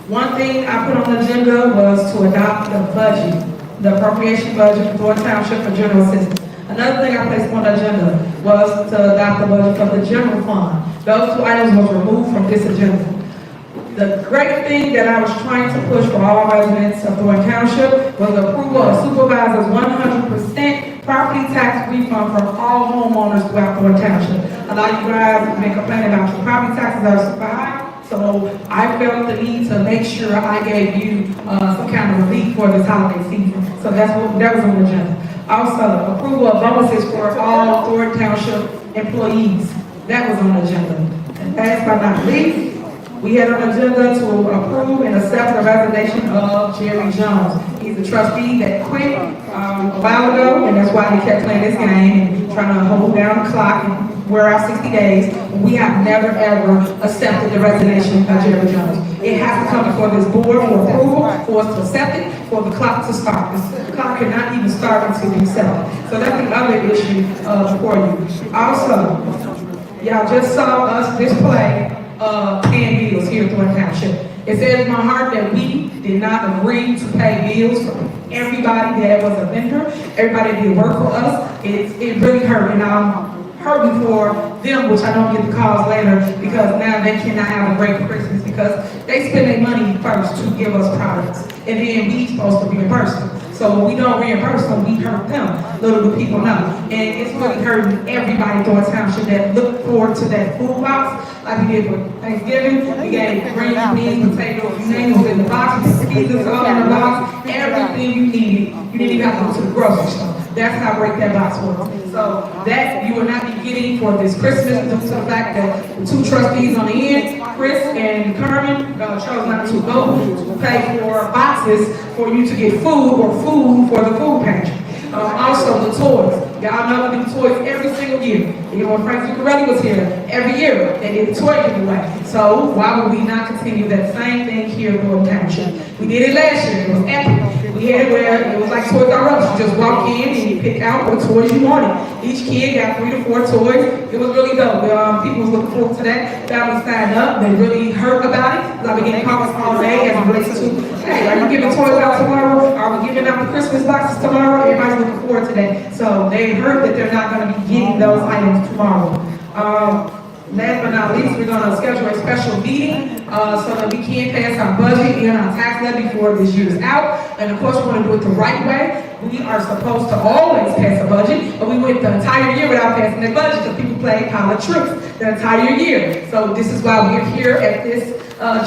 One thing I put on the agenda was to adopt the budget, the appropriation budget for Thornton Township for general assistance. Another thing I placed on the agenda was to adopt the budget for the general fund. Those 2 items were removed from this agenda. The great thing that I was trying to push for all residents of Thornton Township was the approval of supervisors 100% property tax refund for all homeowners throughout Thornton Township. A lot of you guys have been complaining about your property taxes are super high, so I felt the need to make sure I gave you some kind of relief for this holiday season. So that was on the agenda. Also, approval of bonuses for all Thornton Township employees. That was on the agenda. And last but not least, We had an agenda to approve and accept the resignation of Jerry Jones. He's a trustee that quit a while ago, and that's why he kept playing this game and trying to hold down the clock and wear out 60 days. We have never ever accepted the resignation of Jerry Jones. It has to come before this board for approval, for us to accept it, for the clock to start. The clock cannot even start until we accept it. So that's the other issue for you. Also, y'all just saw us display paying bills here at Thornton Township. It says in my heart that we did not agree to pay bills for everybody that was a vendor, everybody that did work for us. It really hurt, and I'm hurting for them, which I don't get the calls later, because now they cannot have a great Christmas because they spend their money first to give us products, and then we supposed to reimburse them. So when we don't reimburse them, we hurt them. Little do people know. And it's really hurting everybody in Thornton Township that look forward to that food box. Like we did for Thanksgiving, we gave greens, beans, potatoes, you name it, in the box, pieces all in the box, everything you needed. You didn't even have to go to the grocery store. That's how great that box was. So that you will not be getting for this Christmas due to the fact that the two trustees on the end, Chris and Carmen, chose not to go to pay for boxes for you to get food or food for the food pantry. Also the toys. Y'all know we do toys every single year. You know, when Frank Zuccarelli was here, every year they did a toy giveaway. So why would we not continue that same thing here in Thornton Township? We did it last year. It was epic. We had it where it was like Toys R Us. You just walk in and you pick out what toys you wanted. Each kid got 3 to 4 toys. It was really dope. People was looking forward to that. Families signed up. They really heard about it. I've been getting calls all day as it relates to, hey, are you giving toys out tomorrow? Are we giving out the Christmas boxes tomorrow? Everybody's looking forward to that. So they heard that they're not going to be getting those items tomorrow. Last but not least, we're going to schedule a special meeting so that we can pass our budget and our tax levy before this year is out. And of course, we want to do it the right way. We are supposed to always pass a budget, but we went the entire year without passing the budget because people play pilot tricks the entire year. So this is why we're here at this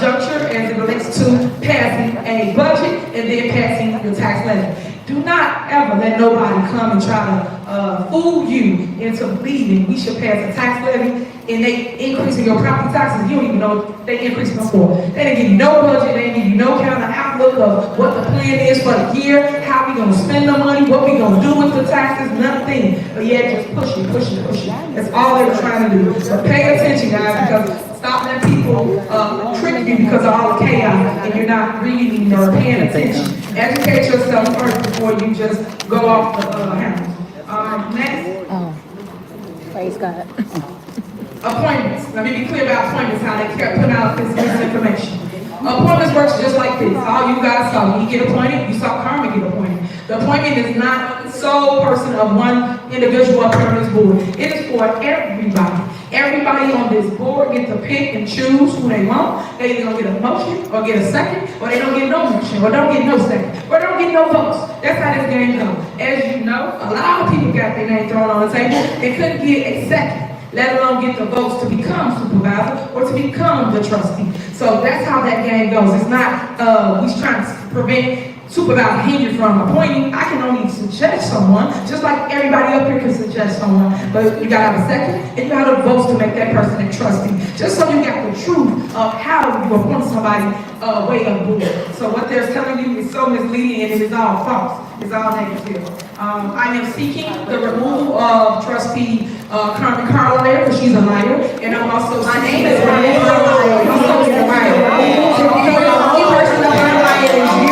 juncture as it relates to passing a budget and then passing the tax levy. Do not ever let nobody come and try to fool you into believing we should pass a tax levy and they increasing your property taxes. You don't even know they increasing them for. They didn't give you no budget, they didn't give you no kind of outlook of what the plan is for the year, how we gonna spend the money, what we gonna do with the taxes, nothing. But yeah, just push it. That's all they were trying to do. So pay attention, guys, because stop letting people trick you because of all the chaos and you're not reading or paying attention. Educate yourself first before you just go off the handle. Next. Praise God. Appointments. Let me be clear about appointments, how they kept putting out this misinformation. Appointments works just like this. All you guys saw, when you get appointed, you saw Carmen get appointed. The appointment is not the sole person of one individual up here on this board. It is for everybody. Everybody on this board gets to pick and choose who they want. They either gonna get a motion or get a second, or they don't get no motion, or don't get no second, or don't get no votes. That's how this game goes. As you know, a lot of people got their name thrown on the table. They couldn't get a second, let alone get the votes to become supervisor or to become the trustee. So that's how that game goes. It's not, we trying to prevent supervisor Henry from appointing. I can only suggest someone, just like everybody up here can suggest someone, but you gotta have a second, and you gotta have the votes to make that person a trustee. Just so you got the truth of how you appoint somebody way up board. So what they're telling you is so misleading and it is all false. It's all negative. I am seeking the removal of trustee Carmen Carlisle, because she's a liar, and I'm also my name is Carmen Carlisle. I'm also a liar. The only person of my liar is you.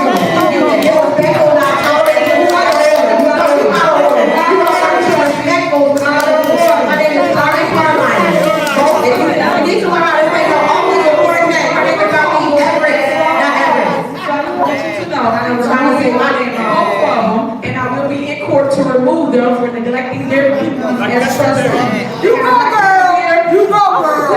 To remove them for neglecting their people as trustees. You go, girl! You go, girl!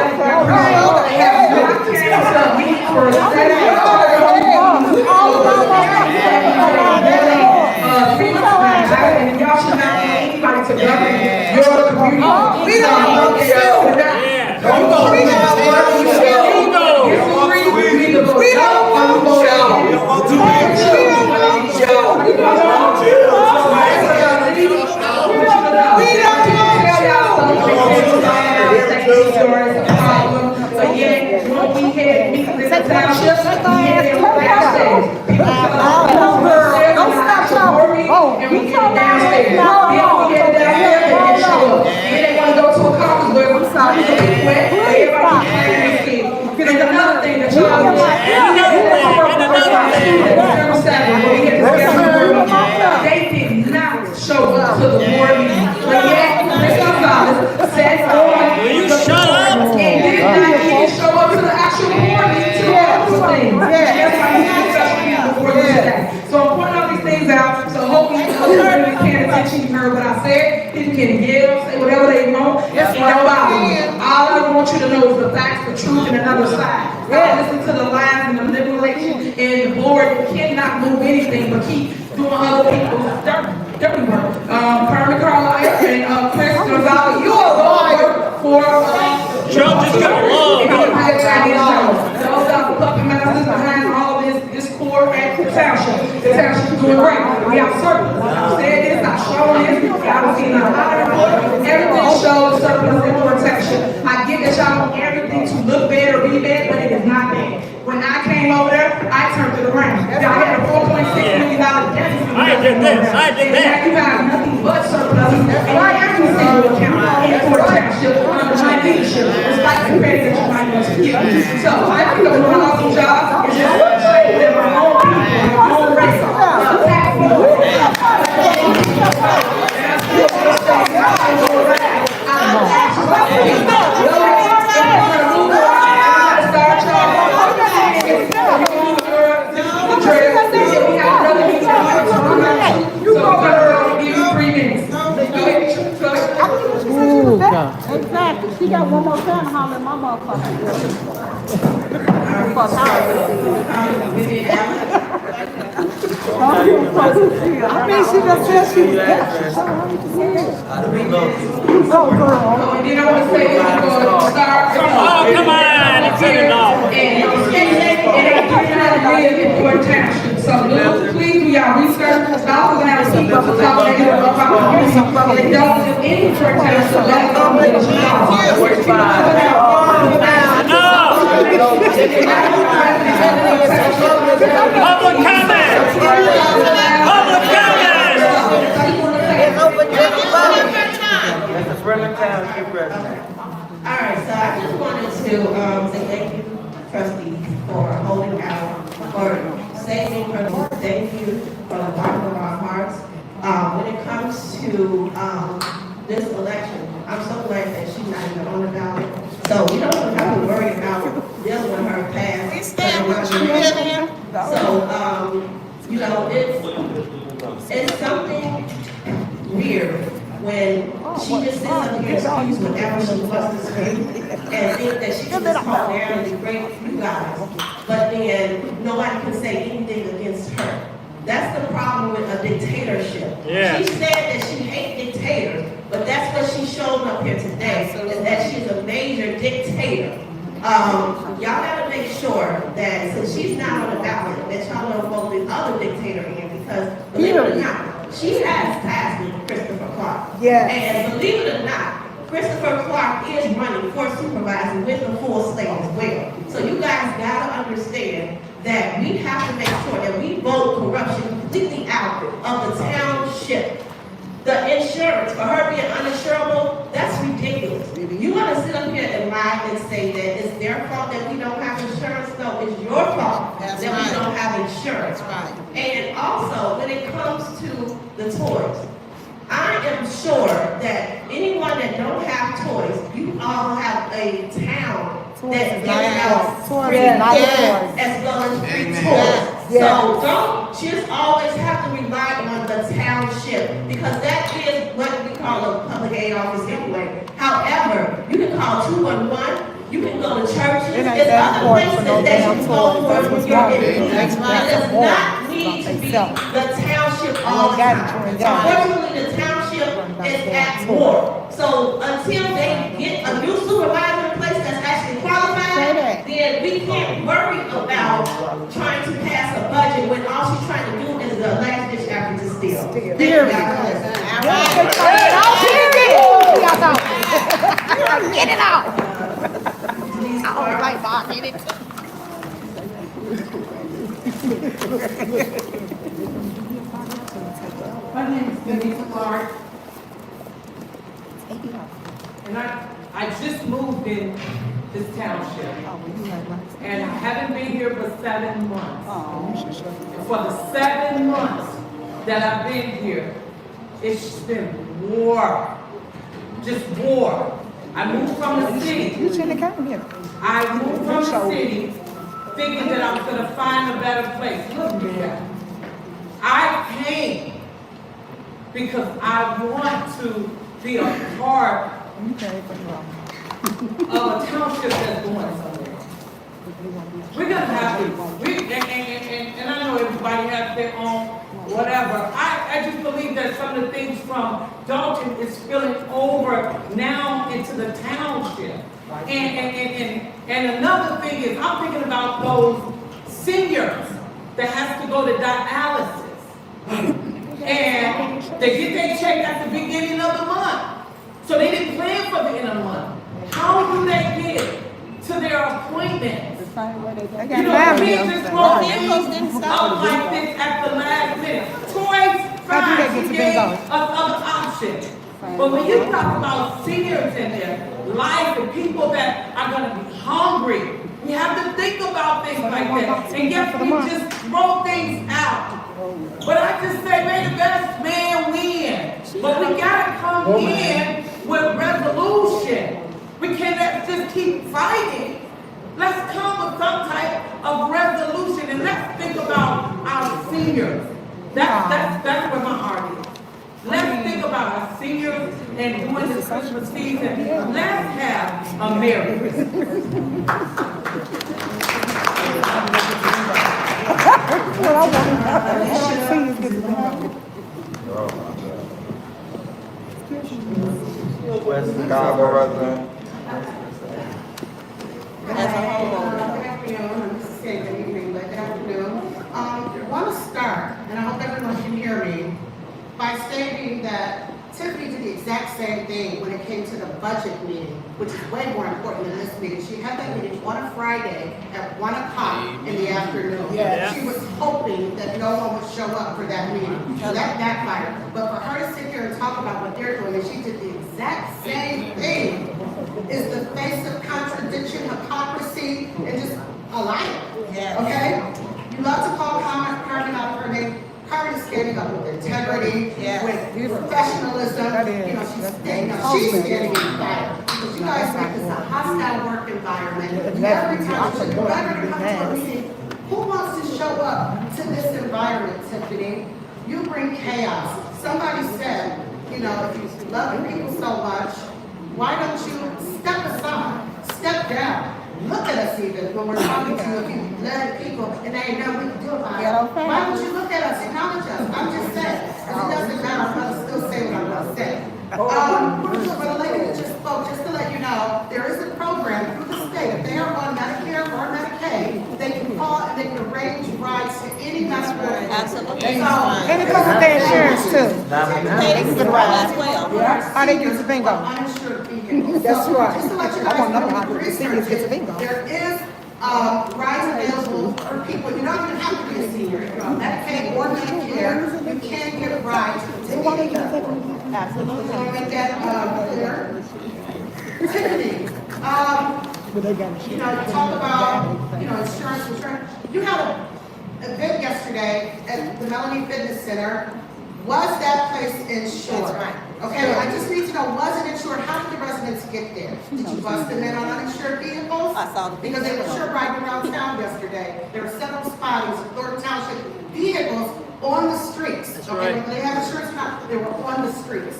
township, we get it downstairs. People don't stop talking. And we get it downstairs. Then we get it downstairs, they can show up. Then they wanna go to a conference where we saw people get wet, everybody get clean. And another thing that y'all do, they did not show up to the board meeting. But yet, Mr. Gonzalez said, Will you shut up? and did not even show up to the actual board meeting to all those things. That's why he did such a people before you today. So I'm pointing all these things out, so hopefully everybody's paying attention. You heard what I said. People can yell, say whatever they want. It don't bother me. All I want you to know is the facts, the truth, and another side. Listen to the lies and the manipulation, and the board cannot move anything but keep doing other people's dirty work. Kermit Carlisle and Chris Gonzalez, you are lawyer for Trump just got love. Those are the puppet masters behind all this court and the township. The township is doing great. We have surplus. I've said this, I've shown this, y'all seen the everything shows surplus and protection. I get that y'all want everything to look bad or be bad, but it is not bad. When I came over there, I turned it around. Y'all had a $4.6 million deficit. I did this, I did that. You have nothing but surplus. Why every single account in Fort Township under my leadership, despite the credit that you might want to give me. So I think I'm doing an awesome job. It's just with my own people, my own race. Exactly. She got one more time to holler at my motherfucker. I mean, she just said she was dead. Oh, girl. And then I want to say, start. Oh, come on, it's in it all. So please do y'all research. Also have people to talk negative about the community. They don't do any protest, so let them know what you Public comment! Public comment! All right, so I just wanted to say thank you, trustees, for holding out, for saving her. Thank you from the bottom of our hearts. When it comes to this election, I'm so glad that she's not even on the ballot. So we don't have to worry about dealing with her past. So, you know, it's something weird when she just sits up here and speaks whatever she wants to speak and think that she can just call down and degrade you guys, but then nobody can say anything against her. That's the problem with a dictatorship. Yeah. She said that she hates dictators, but that's what she showed up here today, is that she's a major dictator. Y'all gotta make sure that since she's not on the ballot, that y'all don't vote the other dictator in, because believe it or not, she has passed with Christopher Clark. Yeah. And believe it or not, Christopher Clark is running for supervisor with the full slate as well. So you guys gotta understand that we have to make sure that we vote corruption completely out of the township. The insurance, for her being uninsurable, that's ridiculous. You want to sit up here and lie and say that it's their fault that we don't have insurance? No, it's your fault that we don't have insurance. And also, when it comes to the toys, I am sure that anyone that don't have toys, you all have a town that gives out free gifts as well as free toys. So don't just always have to rely on the township, because that is what we call a public aid office anyway. However, you can call 211. You can go to churches. There's other places that you can go for when you're in it. It does not need to be the township all the time. Unfortunately, the township is at war. So until they get a new supervisor in place that's actually qualified, then we can't worry about trying to pass a budget when all she's trying to do is the last ditch effort to steal. Thank you, Get it out. I don't like barking it. My name is Denise Clark. And I just moved in this township. And I haven't been here for 7 months. And for the 7 months that I've been here, it's been war. Just war. I moved from the city. I moved from the city thinking that I was going to find a better place. Look at that. I came because I want to be a part of a township that's going somewhere. We're going to have to, and I know everybody has their own whatever. I just believe that some of the things from Dalton is spilling over now into the township. And another thing is, I'm thinking about those seniors that has to go to dialysis. And they get their check at the beginning of the month. So they didn't plan for the end of the month. How do they get to their appointments? You know, kids just throw things up like this at the last minute. Toys, fine, she gave us other options. But when you talk about seniors and their life and people that are going to be hungry, we have to think about things like that. And yes, we just throw things out. But I just say, may the best man win. But we got to come in with resolution. We cannot just keep fighting. Let's come with some type of resolution and let's think about our seniors. That's where my heart is. Let's think about our seniors and during this Christmas season. Let's have a Merry Christmas. West Chicago resident. Good afternoon, I'm just saying good evening, but good afternoon. I want to start, and I hope everyone can hear me, by stating that Tiffany did the exact same thing when it came to the budget meeting, which is way more important than this meeting. She had that meeting on a Friday at 1 o'clock in the afternoon. Yes. She was hoping that no one would show up for that meeting. So that backfired. But for her to sit here and talk about what they're doing, and she did the exact same thing, is the face of contradiction, hypocrisy, and just a liar. Okay? You love to call Carmen out of her name. Carmen is standing up with integrity, with professionalism. You know, she's standing in fire. Because you guys make this a hostile work environment. Every time you come to a meeting, who wants to show up to this environment, Tiffany? You bring chaos. Somebody said, you know, if you love people so much, why don't you step aside, step down? Look at us even when we're talking to you, if you let people and they know we can do about it. Why don't you look at us, acknowledge us? I'm just saying, because it doesn't matter, I'm going to still say what I'm going to say. But a lady that just spoke, just to let you know, there is a program through the state. If they are on Medicare or Medicaid, they can call and they can arrange rides to any medical. Absolutely. And it comes with their insurance too. They can get a ride as well. Or they use the bingo. Uninsured vehicles. That's So, right. just to let you I guys want to know know, how the seniors get the bingo. there is rides available for people. You don't even have to be a senior. If you're on Medicaid or Medicare, you can get rides to any of them. Absolutely. So I make that clear. Tiffany, you know, you talk about, you know, insurance. You had an event yesterday at the Melanie Fitness Center. Was that place insured? That's right. Okay, I just need to know, was it insured? How did the residents get there? Did you bust them in on uninsured vehicles? I saw the because they were sure riding around town yesterday. There were several spottings of Thornton Township vehicles on the streets. That's okay, right. Whether they have insurance or not, they were on the streets.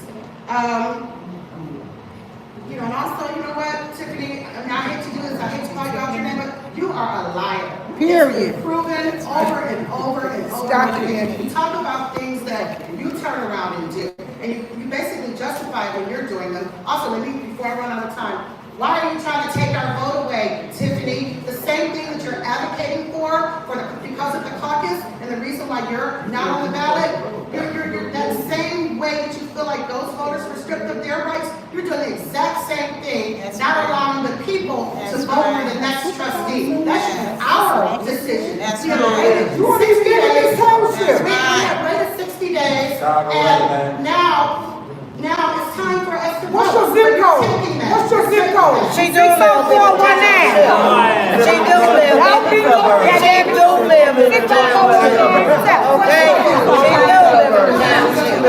You know, and also, you know what, Tiffany, I mean, I hate to do this, I hate to call you out your name, but you are a liar. Period. It's been proven over and over and over again. You talk about things that you turn around and do, and you basically justify when you're doing them. Also, before I run out of time, why are you trying to take our vote away, Tiffany? The same thing that you're advocating for because of the caucus, and the reason why you're not on the ballot, you're that same way that you feel like those voters were stripped of their rights, you're doing the exact same thing, not allowing the people to vote for the next trustee. That's our decision. And now it's time for us to vote. What's your zip code? What's your zip code? She do live in the township. She do live in the suburbs. She do live in the township. Okay? She do live in the township.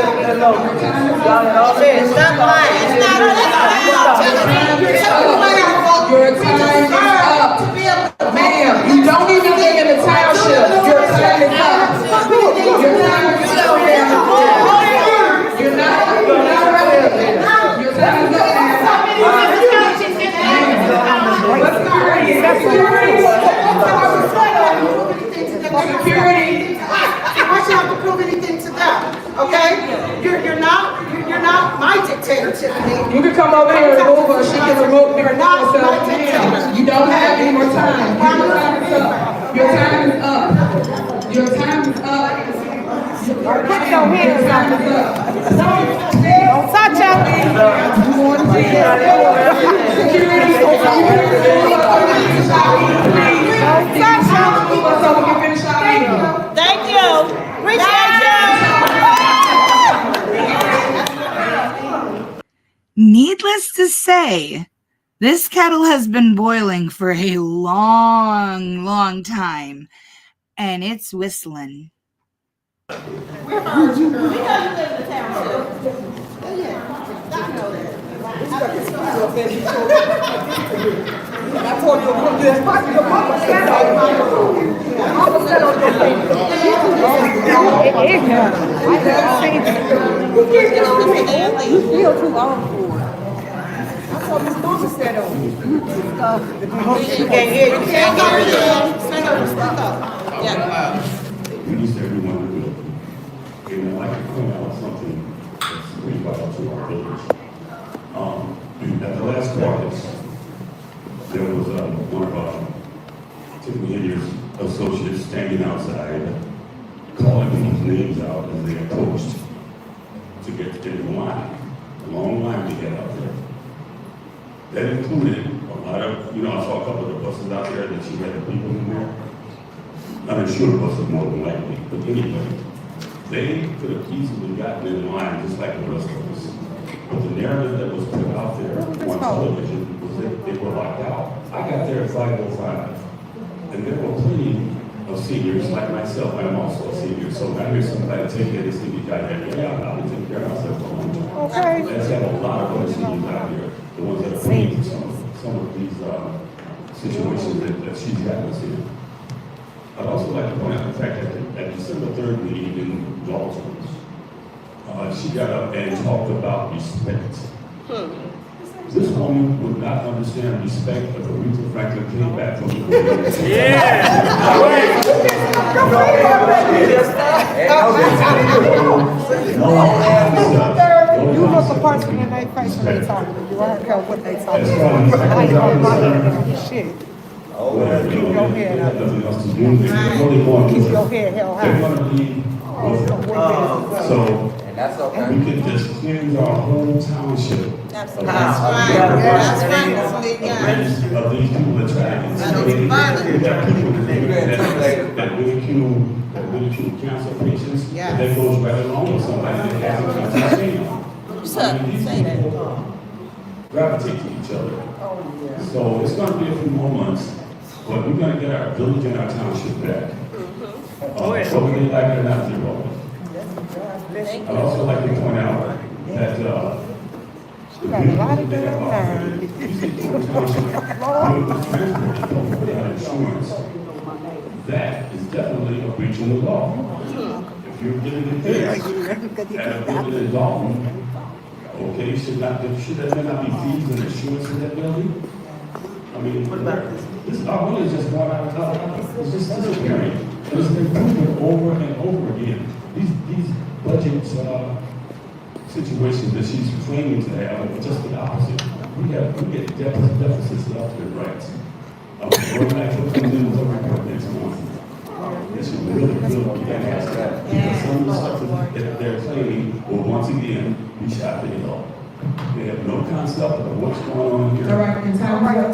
Shit, stop lying. It's not Your time is up. Ma'am, you don't even live in the township. Your time is up. Your time is up, ma'am. You're not relevant. Your time is up, Security. I don't have to prove anything to them, okay? You're not my dictator, Tiffany. You can come over here and remove her. She can remove You're not my dictator. You don't have any more time. Your time is up. Your time is up. Put your hands up. Don't touch her. Security. Don't touch her. Thank you. Appreciate you. Needless to say, this kettle has been boiling for a long time, and it's whistling. We know you live in the township. Oh, yeah. I know that. I told you to come to this party. Your mama said mama said on your face. You feel too old for it. I told Miss Mama said on you. She can't hear you. You can't go in. Stand up, stand up. Yeah. We used to everyone to do it. And I'd like to point out something that's pretty vital to our village. At the last caucus, there was one of our Tiffany Hilliard's associates standing outside, calling people's names out as they approached to get in line. A long line to get out there. That included a lot of, I saw a couple of the buses out there that she had the people in there. I'm sure the buses more than likely, but anyway, they could have easily gotten in line just like the rest of us. But the narrative that was put out there on television was that they were locked out. I got there at 5:05, and there were plenty of seniors like myself. I'm also a senior, so I hear somebody take it and see me out there. Yeah, I'll take care of myself for a long time. Okay. Let's have a lot of other seniors out here, the ones that are paying for some of these situations that she's gotten us in. I'd also like to point out the fact that at December 3rd meeting in Dalton, she got up and talked about respect. This woman would not understand respect if Aretha Franklin came back from the You look a person in their face when they talking to you. I don't care what they talking about. I ain't gonna lie. Shit. Keep your head up. Keep your head held high. So, we can just cleanse our whole township. That's right. Of these people that try to intimidate, we have people that ridicule cancer patients, but that goes right along with somebody that has a cancer shame. These people gravitate to each other. So it's going to be a few more months, but we're going to get our village and our township back. Whether they like it or not, they're wrong. I'd also like to point out that the people that they have offered, insurance, that is definitely a breach of the law. If you're giving it this, and a building in Dalton, okay, should there not be fees and insurance in that building? I mean, this, our money is just going out, it's just disappearing. And it's been proven over and over again. These budget situations that she's claiming to have are just the opposite. We get deficits left and right. We're back to come in with a report next month. This is really ask that. Because some of the stuff that they're claiming will once again be shot to hell. They have no concept of what's going on here. All right, and time's up.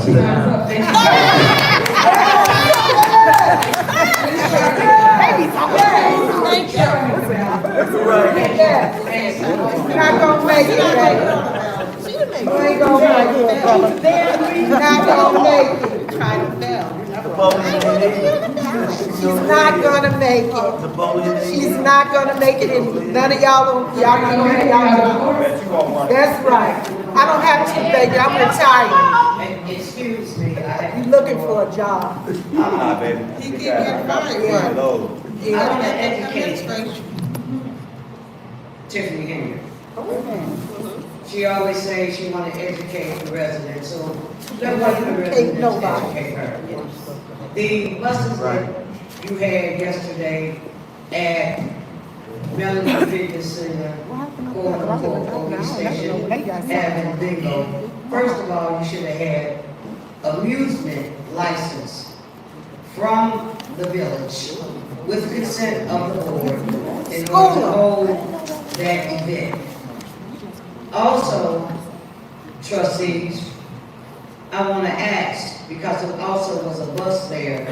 Time's up. Thank you. She's not gonna make it. She's not gonna make it, and none of y'all not gonna have y'all. That's right. I don't have to, baby. I'm retired. Excuse me, You looking for a job? Nah, baby. He can get fired. I want to educate Tiffany Henry. She always says she want to educate the residents, so let one of the residents educate her. The buses that you had yesterday at Melody Fitness Center, quote-unquote, police station, having bingo. First of all, you should have had amusement license from the village with consent of the board in order to hold that event. Also, trustees, I want to ask, because there also was a bus there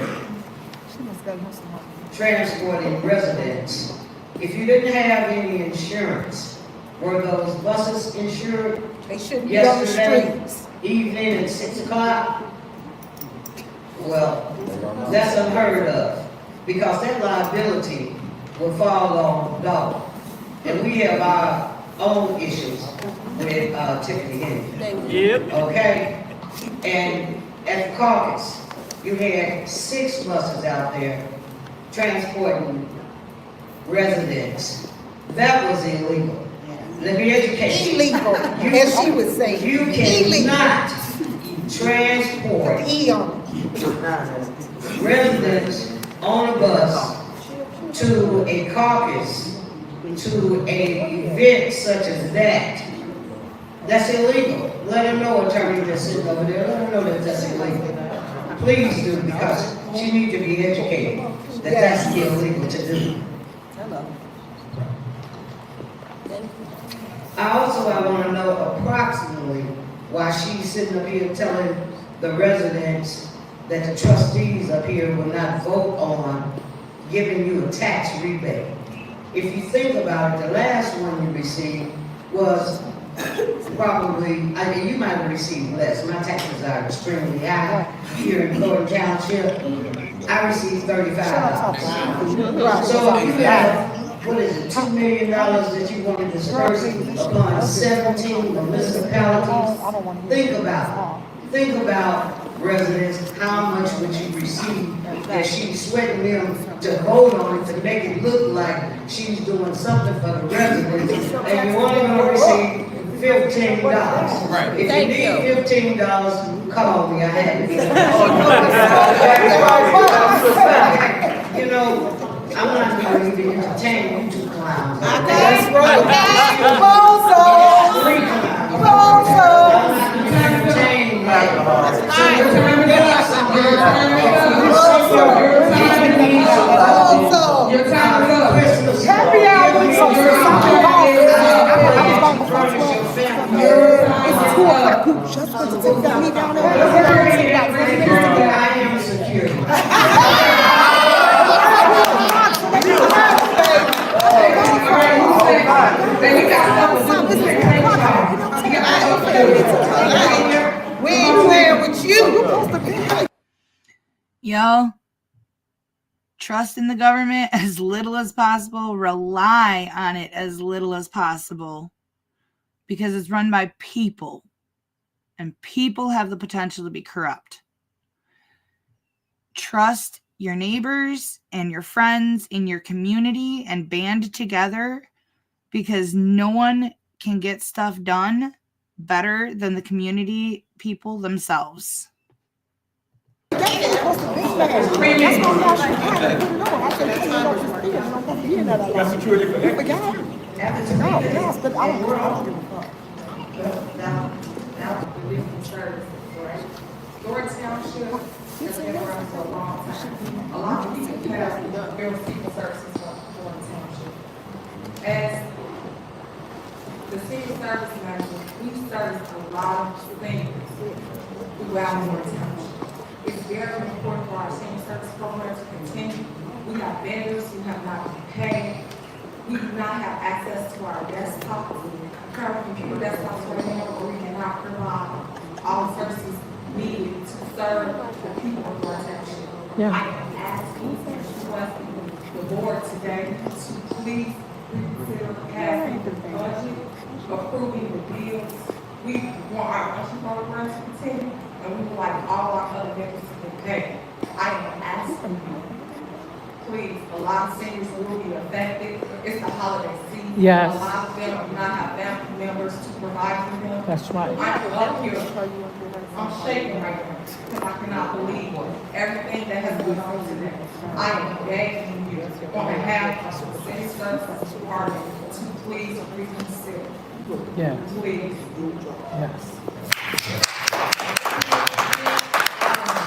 transporting residents. If you didn't have any insurance, were those buses insured? They shouldn't be on the streets. Evening at 6 o'clock? Well, that's unheard of, because that liability will fall on the dog. And we have our own issues with Tiffany Henry. Yep. Okay? And at the caucus, you had 6 buses out there transporting residents. That was illegal. Let me educate you. Illegal, as she would say. You cannot transport residents on a bus to a caucus, to an event such as that. That's illegal. Let them know, attorney that's sitting over there, let them know that that's illegal. Please do, because she needs to be educated that that's illegal to do. I want to know approximately why she's sitting up here telling the residents that the trustees up here will not vote on giving you a tax rebate. If you think about it, the last one you received was probably, I mean, you might have received less. My taxes are extremely high here in Thornton Township. I received $35. So you have, what is it, $2 million that you want to disperse upon 17 municipalities? Think about residents, how much would you receive that she's sweating them to vote on it to make it look like she's doing something for the residents, and you only going to receive $15. Right. If you need $15, call me. I have it. You know, I'm not going to even entertain you two clowns. That's right. Bozo! Bozo! Happy hour with some it's 2 o'clock. Just put the thing down, me down there. I am secure. We ain't playing with you. Yo, trust in the government as little as possible. Rely on it as little as possible, because it's run by people, and people have the potential to be corrupt. Trust your neighbors and your friends in your community and band together, because no one can get stuff done better than the community people themselves. security for that. Thornton Township has been around for a long time. A lot of people have been receiving services from Thornton Township. As the city service manager, we service a lot of things throughout Thornton Township. It's very important for our senior service program to continue. We have vendors who have not been paid. We do not have access to our desktops, current computer desktops right now, where we cannot provide all the services needed to serve the people of our township. Yeah. I am asking, requesting the board today to please reconsider passing the budget, approving the bills. We want our election program to continue, and we would like all our other members to be paid. I am asking you, please, a lot of seniors will be affected. It's the holiday season. Yes. A lot of them do not have family members to provide for them. That's right. I'm up here, I'm shaking right now, because I cannot believe everything that has gone on today. I am begging you, on behalf of the city services department, to please reconsider. Yeah. Please. Yes.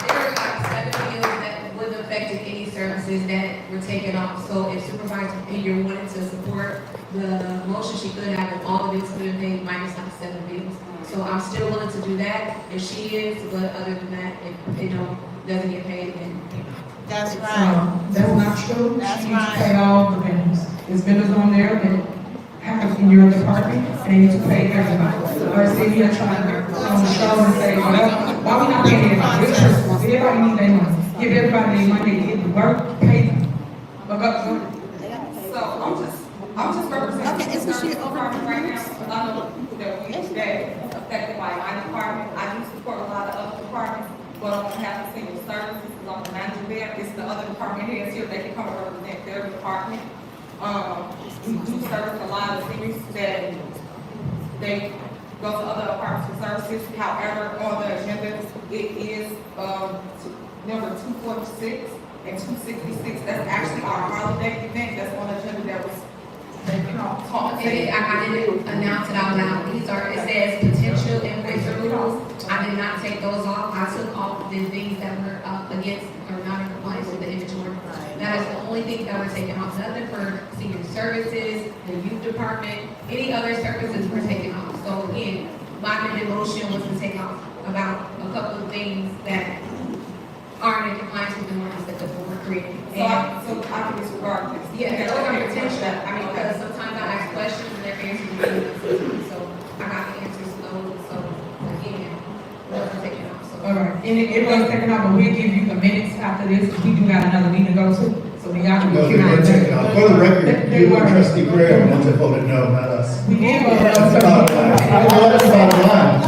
There are about 7 bills that wouldn't affect any services that were taken off. So if Supervisor Peter wanted to support the motion, she could have, and all the bills could have paid minus like 7 bills. So I'm still willing to do that if she is, but other than that, if it doesn't get paid, then. That's right. That's not true. That's She needs to right. pay all the vendors. There's vendors on there that have in your department, and they need to pay everybody. Or sit here trying to on the show and say, well, why we not paying everybody? It's Christmas. Everybody needs their money. Give everybody their money, they get to work, pay them. So I'm just representing. Okay, is the shit over? Department right now. A lot of people that we today affected by my department. I do support a lot of other departments, but on behalf of senior services, as I'm the manager there, it's the other department heads here, they can come and represent their department. We do service a lot of seniors that they go to other departments for services. However, on the agenda, it is, number 246 and 266. That's actually our holiday event. That's on the agenda that was, I didn't announce it out loud. These are, it says potential invoice removals. I did not take those off. I took off the things that were against or not in compliance with the inventory. That is the only thing that were taken off. Nothing for senior services, the youth department, any other services were taken off. So again, my amended motion was to take off about a couple of things that aren't in compliance with the norms that the board created. so I can disregard this. Yeah, those are potential. I mean, because sometimes I ask questions and their answers are really so I got the answers to those. So again, those are taken off. So. All right, and it was taken off, but we'll give you the minutes after this, we do got another meeting to go to, so we got to. No, they were taken out. For the record, you and trustee Gray are the ones that voted no, not us. We did. That's the bottom line. That's the bottom line.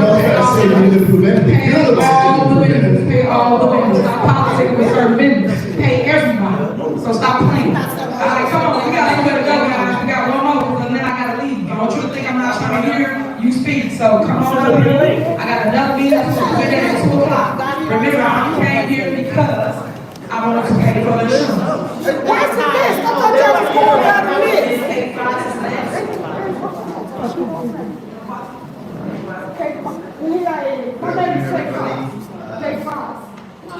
Don't try to say we didn't prove anything. You're the All the one that vendors, didn't pay all the vendors, stop politicking with certain vendors, pay everybody, so stop playing. All right, come on, we got somewhere to go, guys, we got one more, and then I gotta leave. I want you to think I'm not trying to hear you speak, so come on over here. I got another meeting, so we're there at 2 o'clock. Remember, I came here because I wanted to pay for the insurance. Where's the list? I thought y'all was going down the list. My baby take five. Take five. I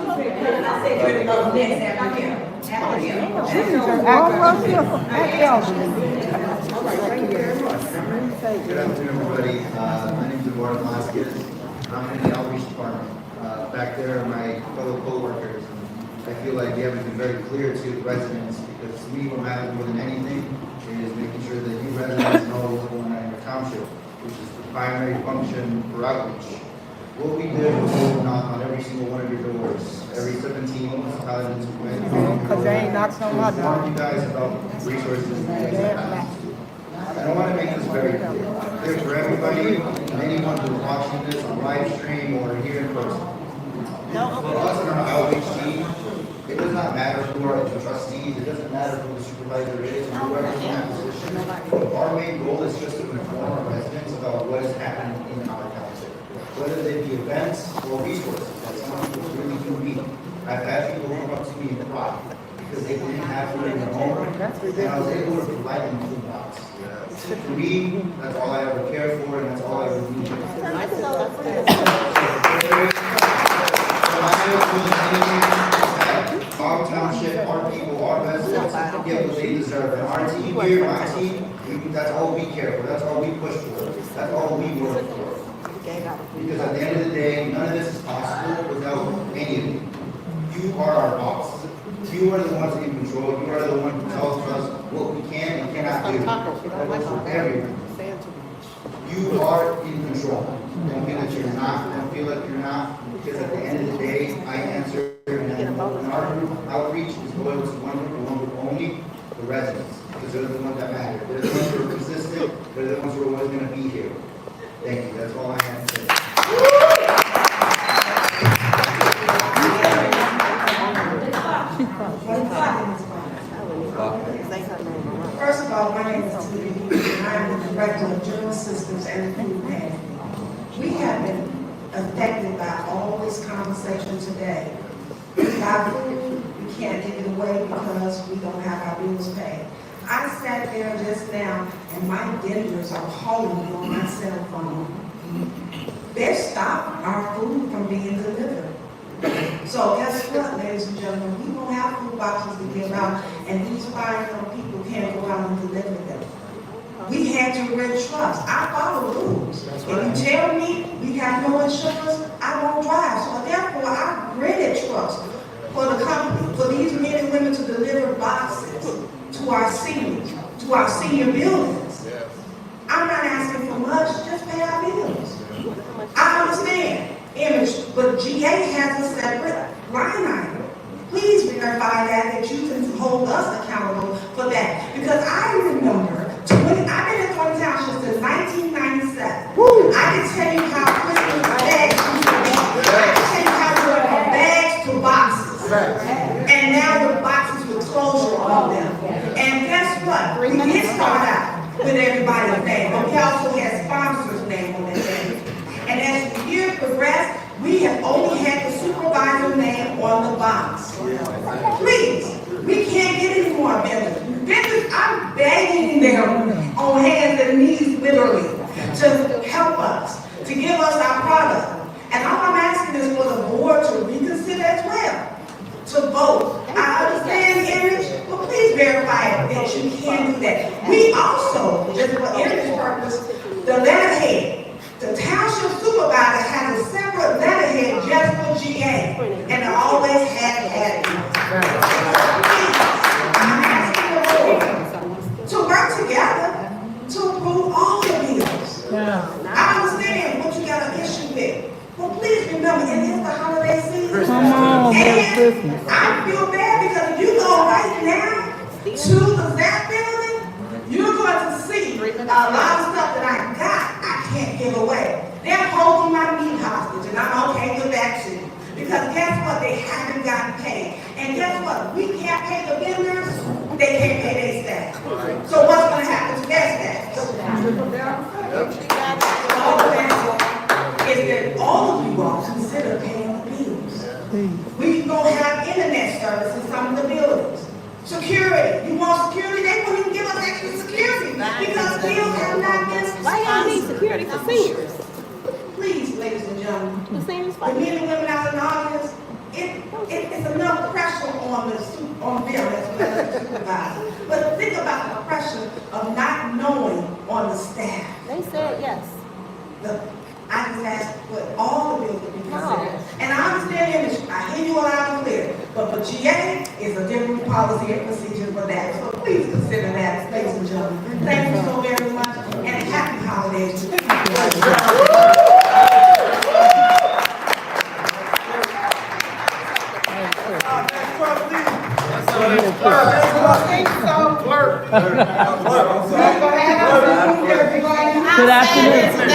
said, you're the next after him. After him. Good afternoon, everybody. My name is Eduardo Vasquez. I'm in the outreach department. Back there, my fellow co-workers. I feel like we haven't been very clear to the residents because to me, what matters more than anything is making sure that you residents know what's going on in your township, which is the primary function for outreach. What we did was go knock on every single one of your doors, every 17 municipalities we went through. Because they ain't knocked on my door. Inform you guys about resources and things like that. And I want to make this very clear. Clear for everybody and anyone who's watching this on live stream or here in person. For us and our outreach team, it does not matter who are the trustees, it doesn't matter who the supervisor is, or whoever's in that position. Our main goal is just to inform our residents about what is happening in our township. Whether they be events or resources that some people really do need. I've had people come up to me and cry because they didn't have food in their home, and I was able to provide them food box. For me, that's all I ever cared for, and that's all I ever needed. Our township, our people, our residents get what they deserve. And our team here, my team, that's all we care for. That's all we push for. That's all we work for. Because at the end of the day, none of this is possible without any of you. You are our boss. You are the ones in control. You are the one who tells us what we can and cannot do. For everyone. You are in control. Don't feel that you're not. Don't feel like you're not. Because at the end of the day, I answer and I outreach is loyal to one group only, the residents, because they're the ones that matter. They're the ones who are consistent, they're the ones who are always going to be here. Thank you, that's all I have to say. First of all, my name is Judy, and I'm the Director of General Systems and Food Pantry. We have been affected by all this conversation today. We got food, we can't give it away because we don't have our bills paid. I sat there just now, and my vendors are calling me on my cell phone. They're stopping our food from being delivered. So guess what, ladies and gentlemen, we don't have food boxes to give out, and these fine young people can't go out and deliver them. We had to rent trucks. I follow rules. If you tell me we have no insurance, I won't drive. So therefore, I rented trucks for the company, for these men and women to deliver boxes to our senior buildings. I'm not asking for much, just pay our bills. I understand. Image, but GA has a separate line item. Please verify that you can hold us accountable for that. Because I remember, I've been in Thornton Township since 1997. Woo. I can tell you how Christmas bags used to be. I can tell you how we went from bags to boxes. And now the boxes with closure on them. And guess what? We did start out with everybody's name, but we also had sponsors' name on that thing. And as the years progressed, we have only had the supervisor name on the box. Please, we can't get any more vendors. Vendors, I'm begging them on hands and knees literally to help us, to give us our product. And all I'm asking is for the board to reconsider as well, to vote. I understand image, but please verify that you can do that. We also, just for image purpose, the letterhead. The township supervisor has a separate letterhead just for GA, and I always have had it. I'm asking the board to work together to approve all the bills. I understand what you got an issue with, but please remember, it is the holiday season. Come on, and I feel bad because if you go right now to the Zap building, you're going to see a lot of stuff that I got. Can't give away. They're holding my meat hostage, and I'm okay with that too. Because guess what? They haven't gotten paid. And guess what? We can't pay the vendors, they can't pay their staff. So what's going to happen to their staff? Is that all of you all consider paying the bills? We don't have internet service in some of the buildings. Security. You want security? They won't even give us extra security because bills have not been responsible. Why y'all need security for seniors? Please, ladies and gentlemen, The seniors the men and women out in the audience, it's enough pressure on them as well as the supervisor. But think about the pressure of not knowing on the staff. They said yes. I just asked for all the bills to be considered. And I understand image, I hear you loud and clear, but for GA is a different policy and procedure for that. So please consider that, ladies and gentlemen. Thank you so very much, and happy holidays to you. Good afternoon.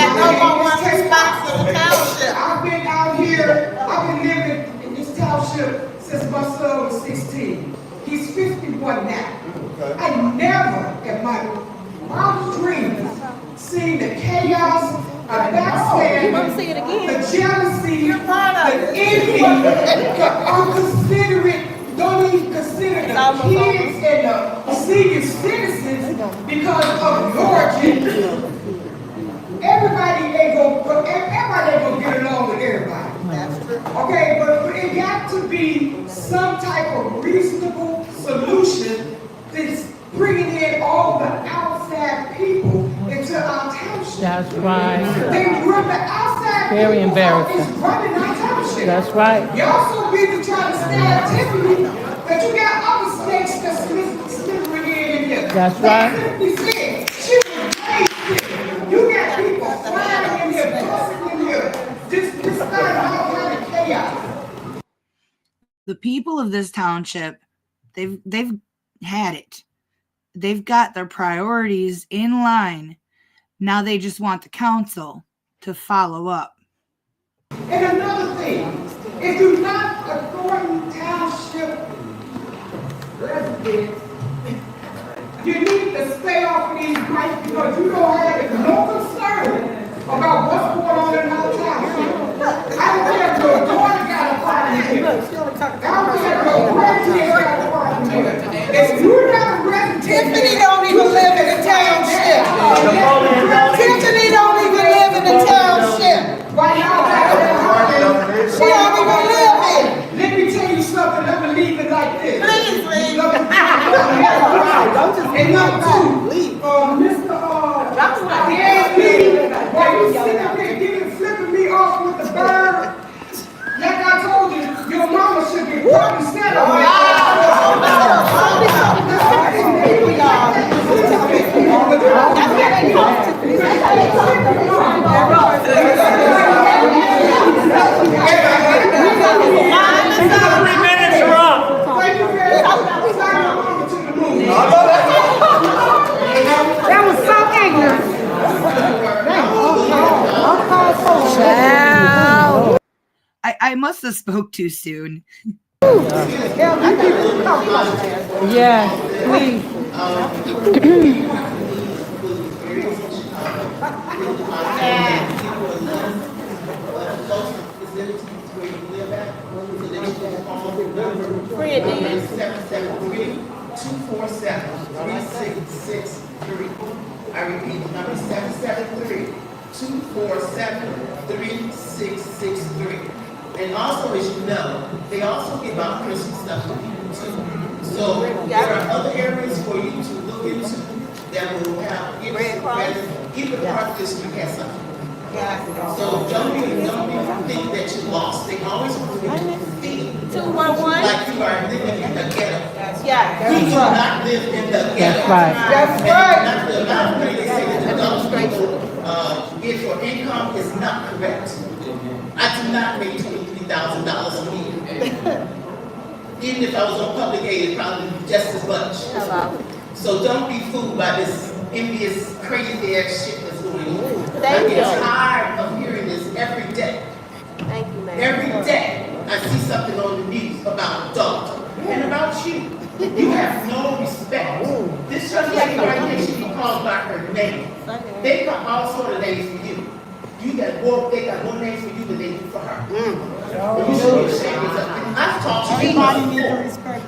I've been out here, I've been living in this township since my son was 16. He's 51 now. I never in my wildest dreams seen the chaos, the backstabbing, the jealousy, the envy, the unconsiderate, don't even consider the kids and the senior citizens because of your agenda. Everybody ain't gonna get along with everybody. Okay, but it got to be some type of reasonable solution that's bringing in all the outside people into our township. That's right. Then we're the outside Very people embarrassing. is running our township. That's right. Y'all so busy trying to stab Tiffany that you got other snakes that's slithering in here. That's right. Like Tiffany said, she was crazy. You got people flying in here, tossing in here. This kind of all kind of chaos. The people of this township, they've had it. They've got their priorities in line. Now they just want the council to follow up. And another thing, if you're not a Thornton Township resident, you need to stay off of these mics because you don't have no concern about what's going on in our township. I don't care if your daughter got a problem here. I don't care if your grandkids got a problem here. If you're not a resident, Tiffany don't even live in the township. Tiffany don't even live in the township. Why y'all She don't even live in. Let me tell you something, I'm gonna leave it like this. Please leave. And number two, Mr. DLP, while you sitting up there flipping me off with the bird, like I told you, your mama should be probably set That was so ignorant. I must have spoke too soon. Yeah, please. Free it, 773-247-3663. I repeat, the number is 773-247-3663. And also, as you know, they also give out Christmas stuff to people too. So there are other areas for you to look into that will have even the Park District has something. So don't think that you lost. They always want to make you feel 211 like you are living in the ghetto. Yeah, You do not live in the ghetto. That's right. That's right. And the amount of money they say that the adult people get for income is not correct. I do not make $23,000 a year. Even if I was on public aid, it'd probably be just as much. So don't be fooled by this envious, crazy ass shit that's going on. I get tired of hearing this every day. Thank you, ma'am. Every day I see something on the news about Dalton and about you. You have no respect. This young lady right here should be called by her name. They got all sort of names for you. They got more names for you than they do for her. You should be ashamed of yourself. I've talked to you before.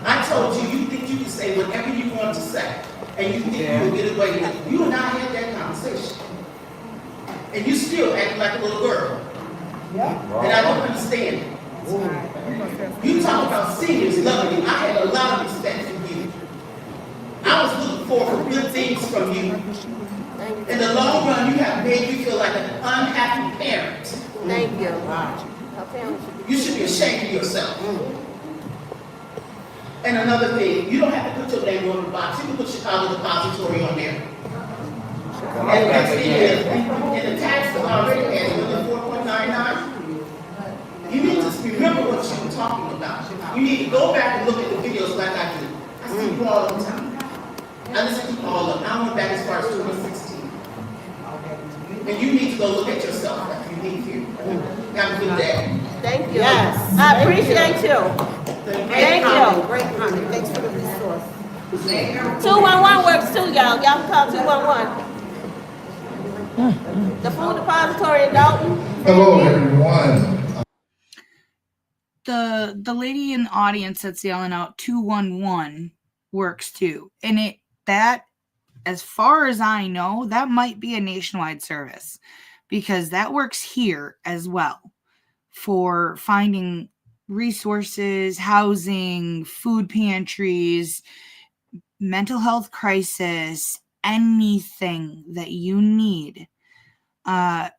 I told you, you think you can say whatever you want to say, and you think you will get away with it. You and I had that conversation. And you still act like a little girl. And I don't understand it. You talk about seniors loving you. I had a lot of respect for you. I was looking for good things from you. In the long run, you have made me feel like an unhappy parent. Thank you. You should be ashamed of yourself. And another thing, you don't have to put your name on the box. You can put Chicago Depository on there. And the next thing is, and the tax is already passed with the 4.99. You need to remember what you were talking about. You need to go back and look at the videos like I do. I see you all the time. I listen to you all of them. I went back as far as 2016. And you need to go look at yourself after you leave here. Have a good day. Thank you. Yes. I appreciate you. Thank you. Great comment. Thanks for the resource. 211 works too, y'all. Y'all can call 211. The food depository in Dalton. Hello, everyone. The lady in the audience that's yelling out 211 works too. And that, as far as I know, that might be a nationwide service because that works here as well for finding resources, housing, food pantries, mental health crisis, anything that you need. I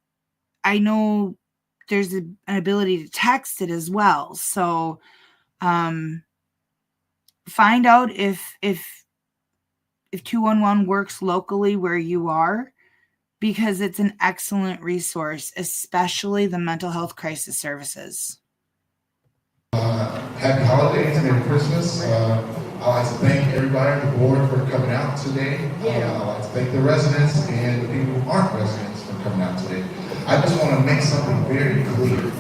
know there's an ability to text it as well. So find out if 211 works locally where you are, because it's an excellent resource, especially the mental health crisis services. Happy holidays, Merry Christmas. I'd like to thank everybody on the board for coming out today. I'd like to thank the residents and the people who aren't residents for coming out today. I just want to make something very clear.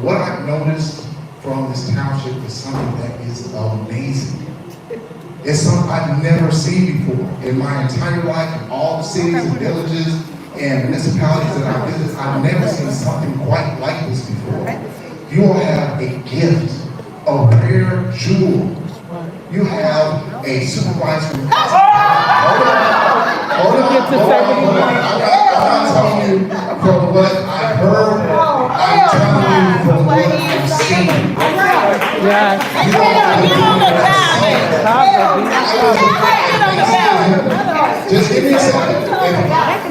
What I've noticed from this township is something that is amazing. It's something I've never seen before in my entire life, in all the cities and villages and municipalities that I visit. I've never seen something quite like this before. You all have a gift, a rare jewel. You have a supervisor. Hold on. I'm not telling you from what I've heard. I'm telling you from what I've seen. Just give me a second.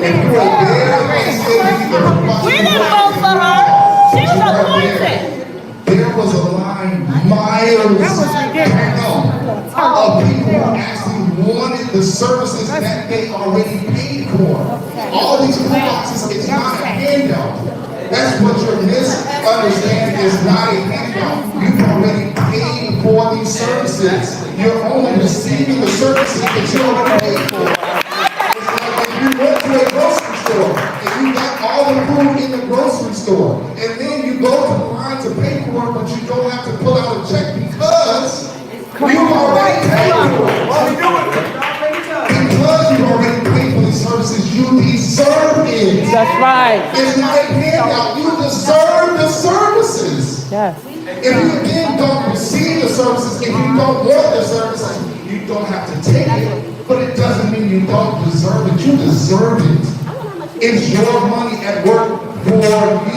If you were there, we didn't vote for her. She was appointed. There was a line miles of people who actually wanted the services that they already paid for. All these boxes is not a handout. That's what you're misunderstanding, is not a handout. You've already paid for these services. You're only receiving the services that you already paid for. It's like if you went to a grocery store and you got all the food in the grocery store, and then you go to the line to pay for it, but you don't have to pull out a check because you already paid for it. Because you already paid for these services, you deserve it. That's right. It's not a handout. You deserve the services. Yes. If you again don't receive the services, if you don't want the services, you don't have to take it. But it doesn't mean you don't deserve it. You deserve it. It's your money at work for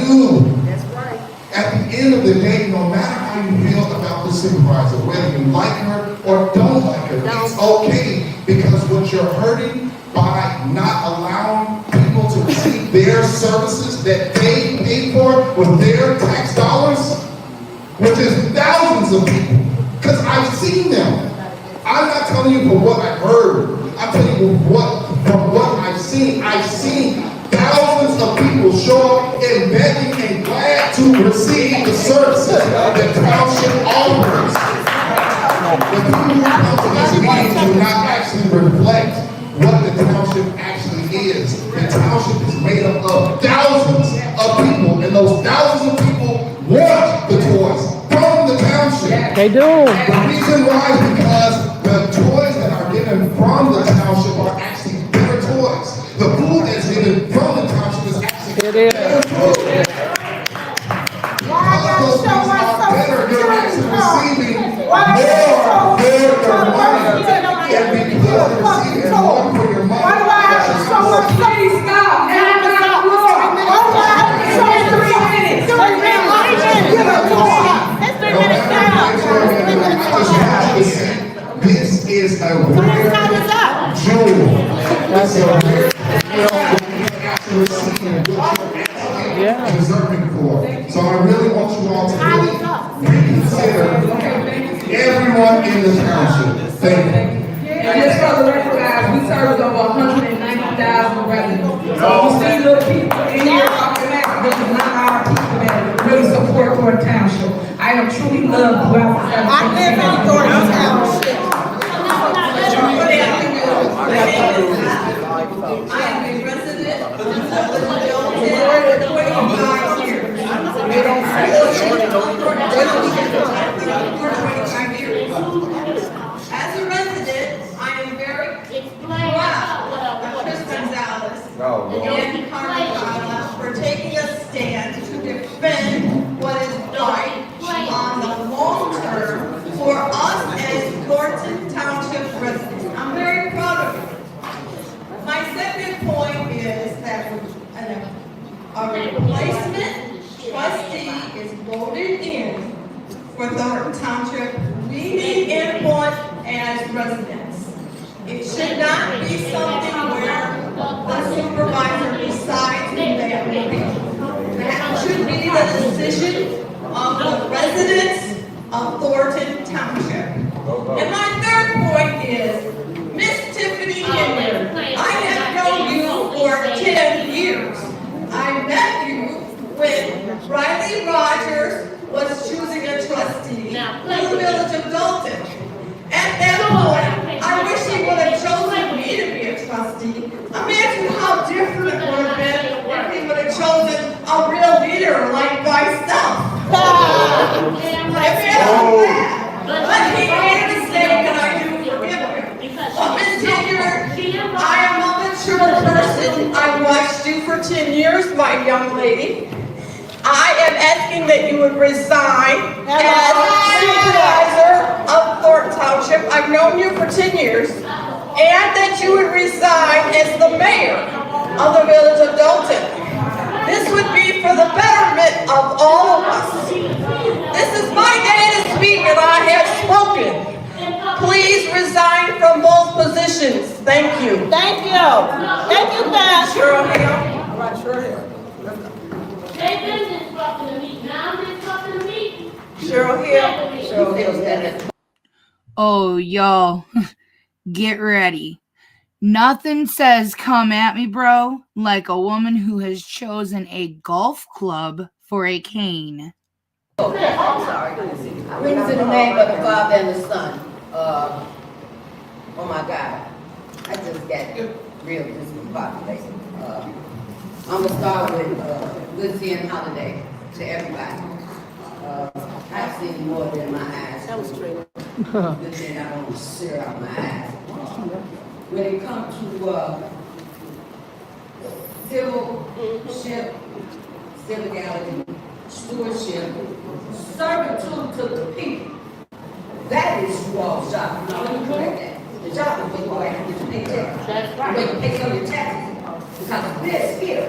you. That's right. At the end of the day, no matter how you feel about the supervisor, whether you like her or don't like her, it's okay, because what you're hurting by not allowing people to receive their services that they pay for with their tax dollars, which is thousands of people, because I've seen them. I'm not telling you from what I've heard. I'm telling you from what I've seen. I've seen thousands of people show up and begging and glad to receive the services that the township offers. The people who come to this meeting do not actually reflect what the township actually is. The township is made up of thousands of people, and those thousands of people want the toys from the township. They do. The reason why is because the toys that are given from the township are actually better toys. The food that's given from the township is actually better food. All those things are better. You're actually receiving more for your money. And because you're receiving more for your money, Why do I have to show up? Please stop. Why do I have to show up 3 minutes? 3 minutes. Give her 2 minutes. That's 3 minutes down. This is a rare jewel. It's a rare jewel. Deserving for. So I really want you all to reconsider everyone in the township. Thank you. And just for the record, guys, we serve over 190,000 residents. So you see little people in here talking about this is not our people that really support Thornton Township. I am truly loved throughout the 17 I live in Thornton Township. I am a resident of the for 25 years. As a resident, I am very proud of Chris Gonzalez and Carmen for taking a stand to defend what is right on the long term for us as Thornton Township residents. I'm very proud of it. My second point is that a replacement trustee is voted in for Thornton Township. We need input as residents. It should not be something where the supervisor decides who they will be. That should be the decision of the residents of Thornton Township. And my third point is, Miss Tiffany Henry, I have known you for 10 years. I met you when Riley Rogers was choosing How different it would have been if we would have chosen a real leader like myself. But he made a mistake and I do forgive him. Well, Ms. Tinker, I am a mature person. I watched you for 10 years, my young lady. I am asking that you would resign as supervisor of Thornton Township. I've known you for 10 years. And that you would resign as the mayor of the village of Dalton. This would be for the betterment of all of us. This is my day to speak and I have spoken. Please resign from both positions. Thank you. Thank you. Thank you, Pat. Cheryl Hill. Right, Cheryl Hill. They've been disrupting the meeting. Now I'm disrupting the meeting. Cheryl Hill. Cheryl Hill's that. Oh, y'all, get ready. Nothing says come at me, bro, like a woman who has chosen a golf club for a cane. Oh, I'm sorry. Rings in the name of the Father and the Son. Oh my God. I just got real discombobulated. I'm going to start with good seeing holiday to everybody. I've seen more than my eyes. That was true. Good thing I don't stare out my eyes. When it comes to civilship, civility, stewardship, servitude to the people, that is who all job. Now let me correct that. The job is where you have to get your paycheck. That's right. Where you pay some of your taxes. Because this here,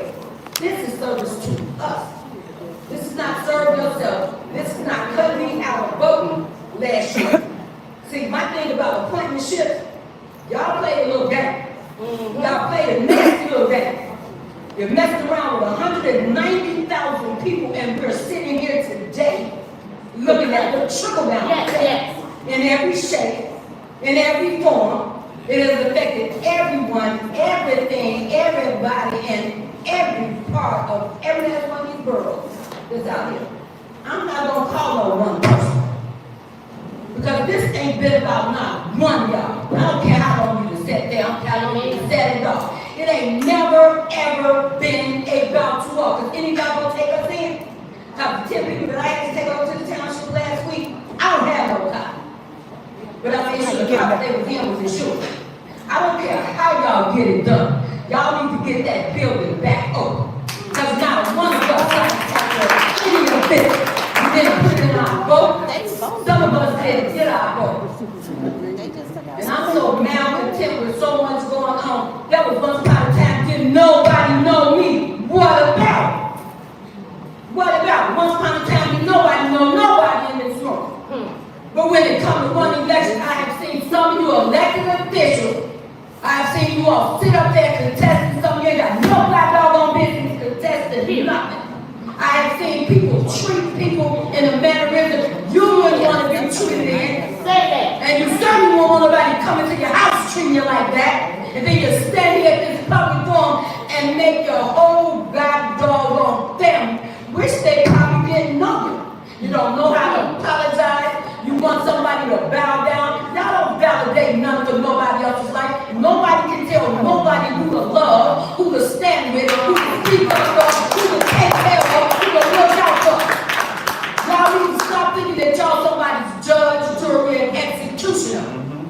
this is service to us. This is not serve yourself. This is not cutting me out of voting last year. See, my thing about appointmentship, y'all played a little game. Y'all played a nasty little game. You messed around with 190,000 people and we're sitting here today looking at the trickle-down effect in every shape, in every form. It has affected everyone, everything, everybody, and every part of every last one of these boroughs that's out here. I'm not going to call no one person. Because this ain't been about not one of y'all. I don't care how long you just sat there. I don't care how long you just sat it off. It ain't never, ever been about two all. Because any of y'all gonna take us in? Because the 10 people that I had to take over to the township last week, I don't have no copy. But I made sure the copy they was in was insured. I don't care how y'all get it done. Y'all need to get that building back open. Because not one of us got any of this. We didn't put it in our vote. Some of us didn't get our vote. And I'm so malcontent with so much going on. That was once upon a time, didn't nobody know me. What about? What about? Once upon a time, didn't nobody know nobody in this room. But when it comes to one election, I have seen some of you elected officials. I have seen you all sit up there contesting something. You ain't got no black doggone business contesting nothing. I have seen people treat people in a mannerism you wouldn't want to be treated in. Say that. And you certainly won't want nobody coming to your house treating you like that. And then you stand here at this public forum and make your whole god doggone family wish they probably didn't know you. You don't know how to apologize. You want somebody to bow down. Y'all don't validate none of nobody else's life. Nobody can tell nobody who to love, who to stand with, who to speak up for, who to take care of, who to look out for. Y'all need to stop thinking that y'all somebody's judge, jury, and executioner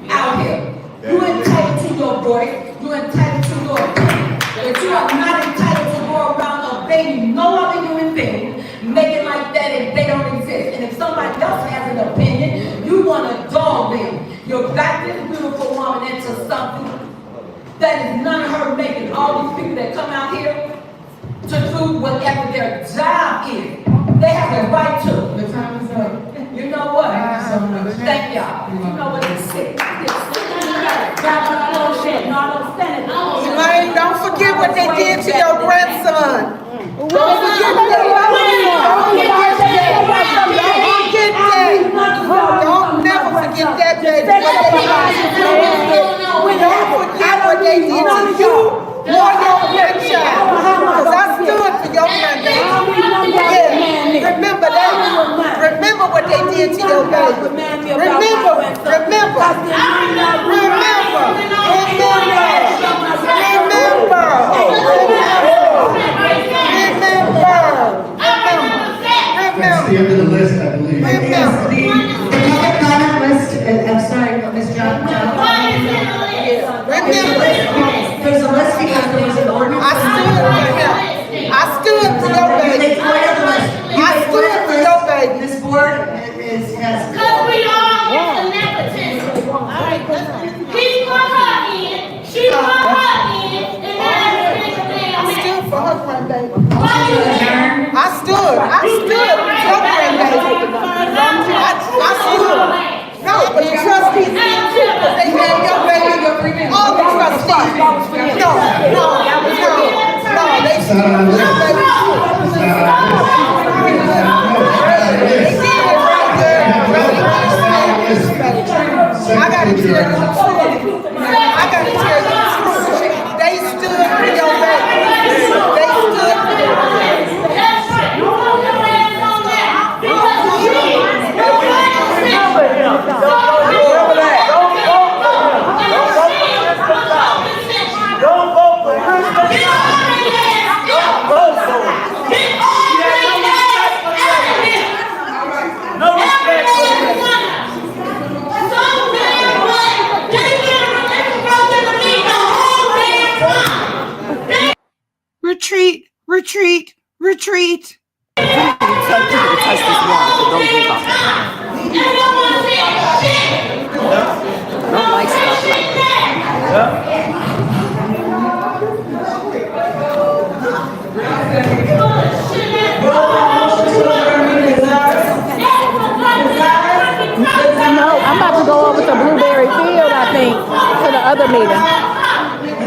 out here. You're entitled to your voice. You're entitled to your opinion. But you are not entitled to go around obeying no other human being, making like that if they don't exist. And if somebody else has an opinion, you want to dog them. You back this beautiful woman into something that is none of her making. All these people that come out here to do whatever their job is, they have the right to. The time is up. You know what? Thank y'all. You know what it's sick. Elaine, don't forget what they did to your grandson. Don't forget that. Don't never forget that, baby. Don't forget what they did to you or your grandchild. Because I stood for your grandbaby. Yeah, remember that. Remember what they did to your baby. Remember. the end of the list, I believe. Yes, the public comment list, I'm sorry, Ms. John. There's a list because there was an ordinance. I stood for your baby. I stood for your baby. This board has. Because we all have nepotism. He put her in, she put her in, and now everything's I damn stood for her grandbaby. mess. I stood for your grandbaby. I stood. No, but the trustees did too, because they gave your baby, all the trustees. No, they It's not on the list. your baby too. It's not on the list. They did it right there. I gotta tell you the truth. I gotta tell you the truth. They stood for your baby. They stood for your baby. That's right. You put your hands on that. Because Don't vote for her. No respect for her. Retreat, retreat, retreat. Don't like stuff like that. No, I'm about to go over to Blueberry Field, I think, to the other meeting.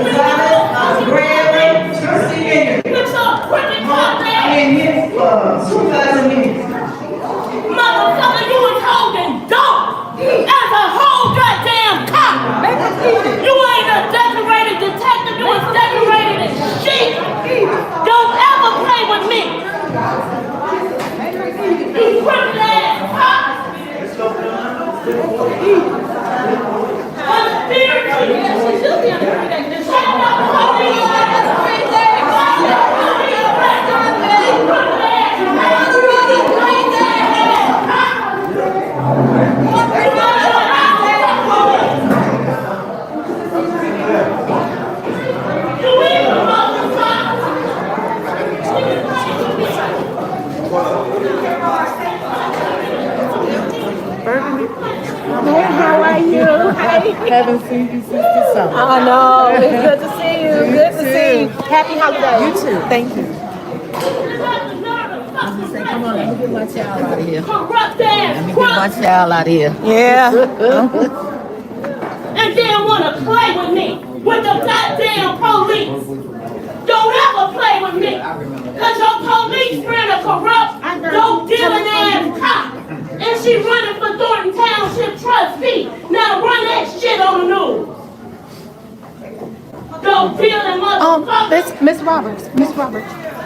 Motherfucker, you was holding dope as a whole goddamn cop. You ain't a decorated detective, you was decorated as shit. Don't ever play with me. You crooked ass cop. Hey, how are you? Hey. Haven't seen you since the summer. I know. It's good to see you. Good to see you. Happy holidays. You too. Thank you. I was gonna say, come on, let me get my child out of here. Corrupt ass Let me get my crook. child out of here. Yeah. And then wanna play with me, with the goddamn police. Don't ever play with me, cause your police friend a corrupt, dope dealing ass cop. And she running for Thornton Township trustee. Now run that shit on the news. Dope dealing motherfucker. Miss Roberts,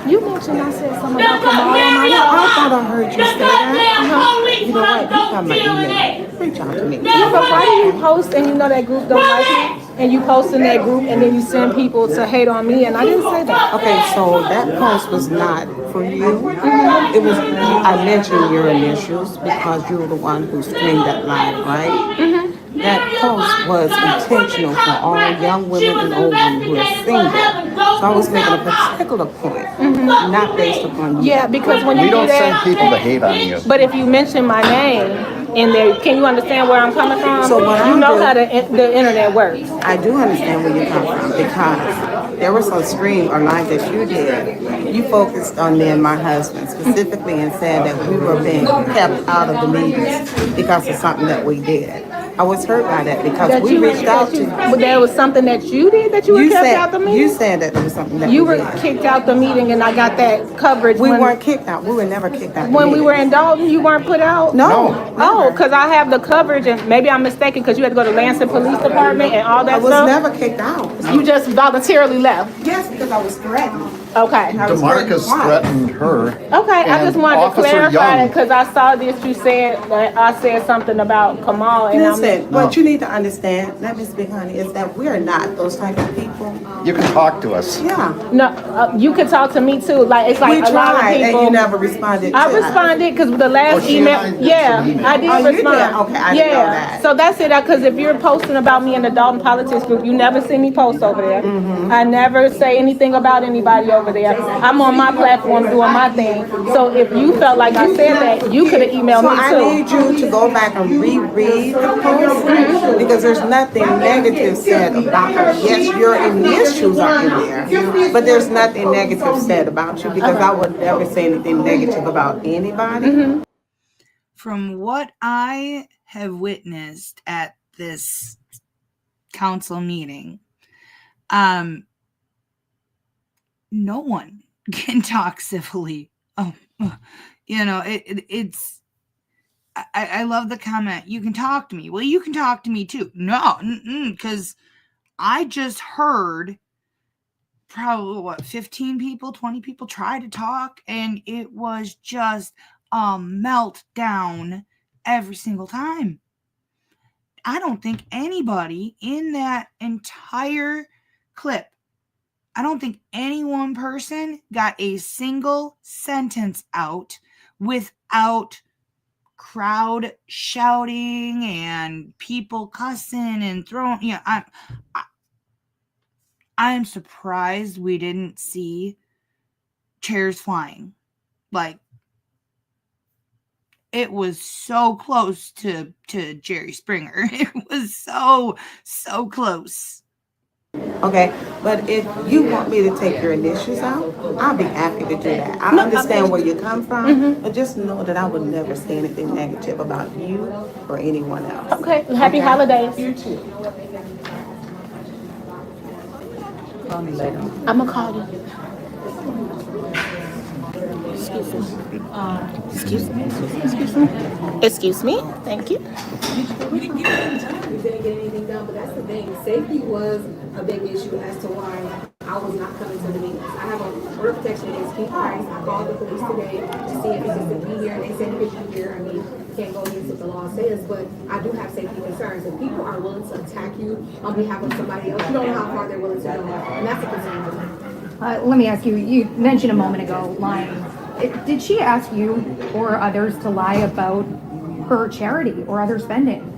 you mentioned I said something about Kamala. I thought I heard you say that. You know what? You got my email. Reach out to me. Yeah, but why do you post and you know that group don't like me? And you post in that group and then you send people to hate on me and I didn't say that. Okay, so that post was not for you. It was, I mentioned your initials because you were the one who streamed that live, right? That post was intentional for all young women and old women who are single. So I was making a particular point, not based upon you. Yeah, because when you We do don't send that, people to hate on you. but if you mention my name in there, can you understand where I'm coming from? So what you I know do- how the internet works. I do understand where you come from because there was some stream or live that you did. You focused on me and my husband specifically and said that we were being kept out of the meetings because of something that we did. I was hurt by that because That we reached out to but there was something that you did that you were kept out the meeting? You said that there was something that You we were did. kicked out the meeting and I got that coverage. We when- weren't kicked out. We were never kicked out. the When we meeting. were in Dalton, you weren't put out? No. Oh, because I have the coverage and maybe I'm mistaken because you had to go to Lansing Police Department and all that I was stuff? never kicked out. You just voluntarily left? Yes, because I was threatened. Okay. DeMarcus threatened her. Okay, I and just wanted to Officer clarify Young- it because I saw this. You said that I said something about Kamal, and Listen, what you need to understand, let me speak, honey, is that we're not those type of people. You can talk to us. Yeah. No, you could talk to me too. Like it's like We a lot of tried, people. and you never responded. I responded because the last she and I email. did Yeah, some email. I did Oh, you respond. did? Okay, I didn't know Yeah, that. so that's it. Because if you're posting about me in the Dalton Politics group, you never see me post over there. I never say anything about anybody over there. I'm on my platform doing my thing. So if you felt like I said that, you could have emailed So me I too. need you to go back and reread the post because there's nothing negative said about her. Yes, your initials are in there, but there's nothing negative said about you because I would never say anything negative about anybody. From what I have witnessed at this council meeting, no one can talk civilly. It's. I love the comment. You can talk to me. Well, you can talk to me too. No, because I just heard probably 15 people, 20 people try to talk, and it was just a meltdown every single time. I don't think anybody in that entire clip, I don't think any one person got a single sentence out without crowd shouting and people cussing and throwing. I am surprised we didn't see chairs flying. Like, it was so close to Jerry Springer. It was so close. Okay, but if you want me to take your initials out, I'll be happy to do that. I understand where you come from, but just know that I would never say anything negative about you or anyone else. Okay, happy holidays. You too. Call me later. I'm gonna call you. Excuse me. Excuse me. Thank you. We didn't get anything done, but that's the thing. Safety was a big issue as to why I was not coming to the meetings. I have a order of protection against Keith Price. I called the police today to see if he could be here, and they said he could be here. I mean, can't go against what the law says, but I do have safety concerns. If people are willing to attack you on behalf of somebody else, you don't know how far they're willing to go, and that's a concern for me. Let me ask you, you mentioned a moment ago lying. Did she ask you or others to lie about her charity or other spending?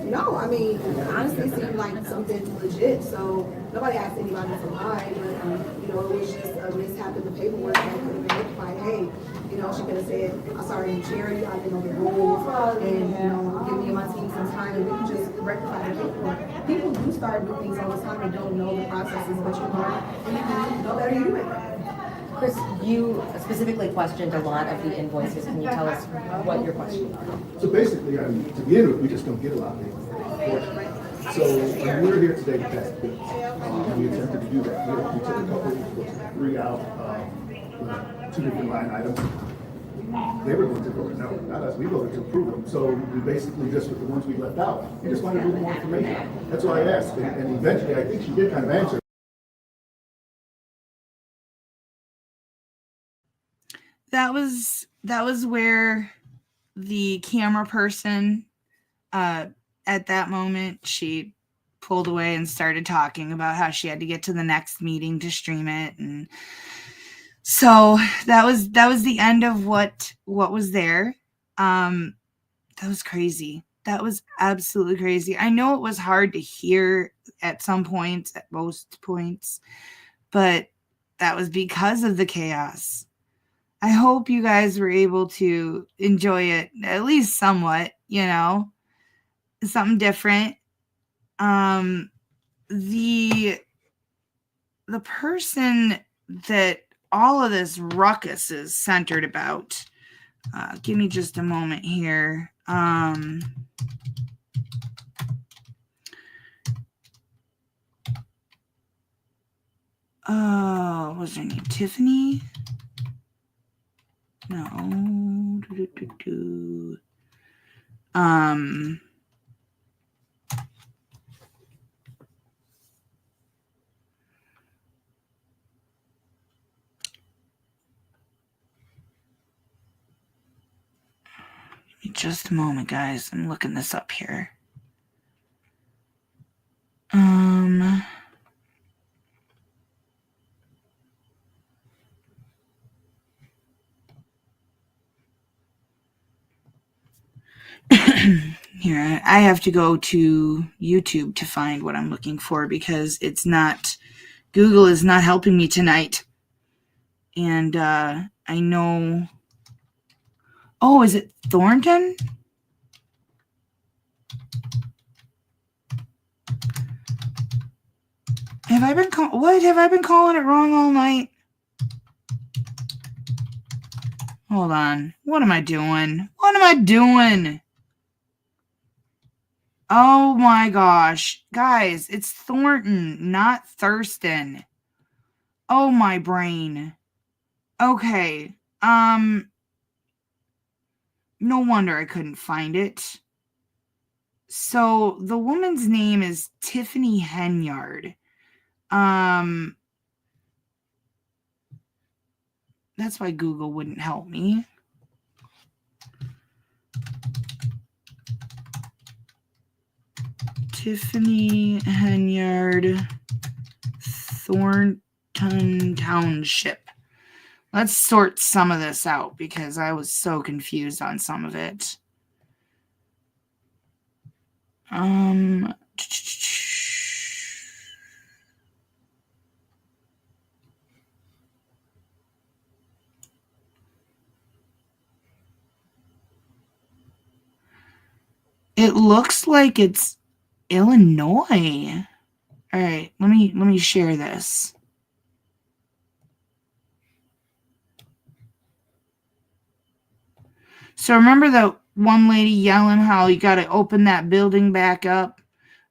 No, I mean, honestly, it seemed like something legit, so nobody asked anybody to lie, but, it was just a mishap in the paperwork that could have been rectified. Hey, she could have said, I'm sorry, charity, I didn't know the rules, and, give me a month, some time, and we can just rectify the paperwork. People do start doing things all the time and don't know the processes, but you learn, and you can know better, you do it. Chris, you specifically questioned a lot of the invoices. Can you tell us what your questions are? So basically, to begin with, we just don't get a lot of things. So we're here today to pass bills. We attempted to do that. We took a couple, 3 out, 2 different line items. They were going to vote no, not us. We voted to approve them. So we basically just, with the ones we left out, we just wanted a little more information. That's why I asked. And eventually, I think she did kind of answer. That was where the camera person, at that moment, she pulled away and started talking about how she had to get to the next meeting to stream it. And so that was the end of what was there. That was crazy. That was absolutely crazy. I know it was hard to hear at some points, at most points, but that was because of the chaos. I hope you guys were able to enjoy it at least somewhat, something different. The person that all of this ruckus is centered about, give me just a moment here. What's her name? Tiffany? No. Just a moment, guys. I'm looking this up here. Here, I have to go to YouTube to find what I'm looking for because it's not, Google is not helping me tonight. And I know, oh, is it Thornton? Have I been have I been calling it wrong all night? Hold on. What am I doing? What am I doing? Oh my gosh. Guys, it's Thornton, not Thurston. Oh, my brain. Okay. No wonder I couldn't find it. So the woman's name is Tiffany Henyard. That's why Google wouldn't help me. Tiffany Henyard, Thornton Township. Let's sort some of this out because I was so confused on some of it. It looks like it's Illinois. All right, let me share this. So remember that one lady yelling how you got to open that building back up?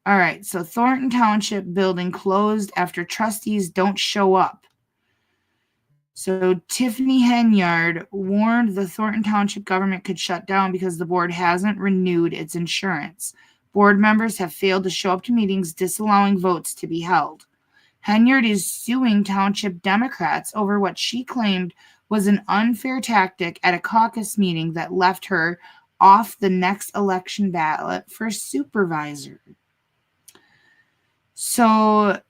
All right, so Thornton Township building closed after trustees don't show up. So Tiffany Henyard warned the Thornton Township government could shut down because the board hasn't renewed its insurance. Board members have failed to show up to meetings, disallowing votes to be held. Henyard is suing township Democrats over what she claimed was an unfair tactic at a caucus meeting that left her off the next election ballot for supervisor. So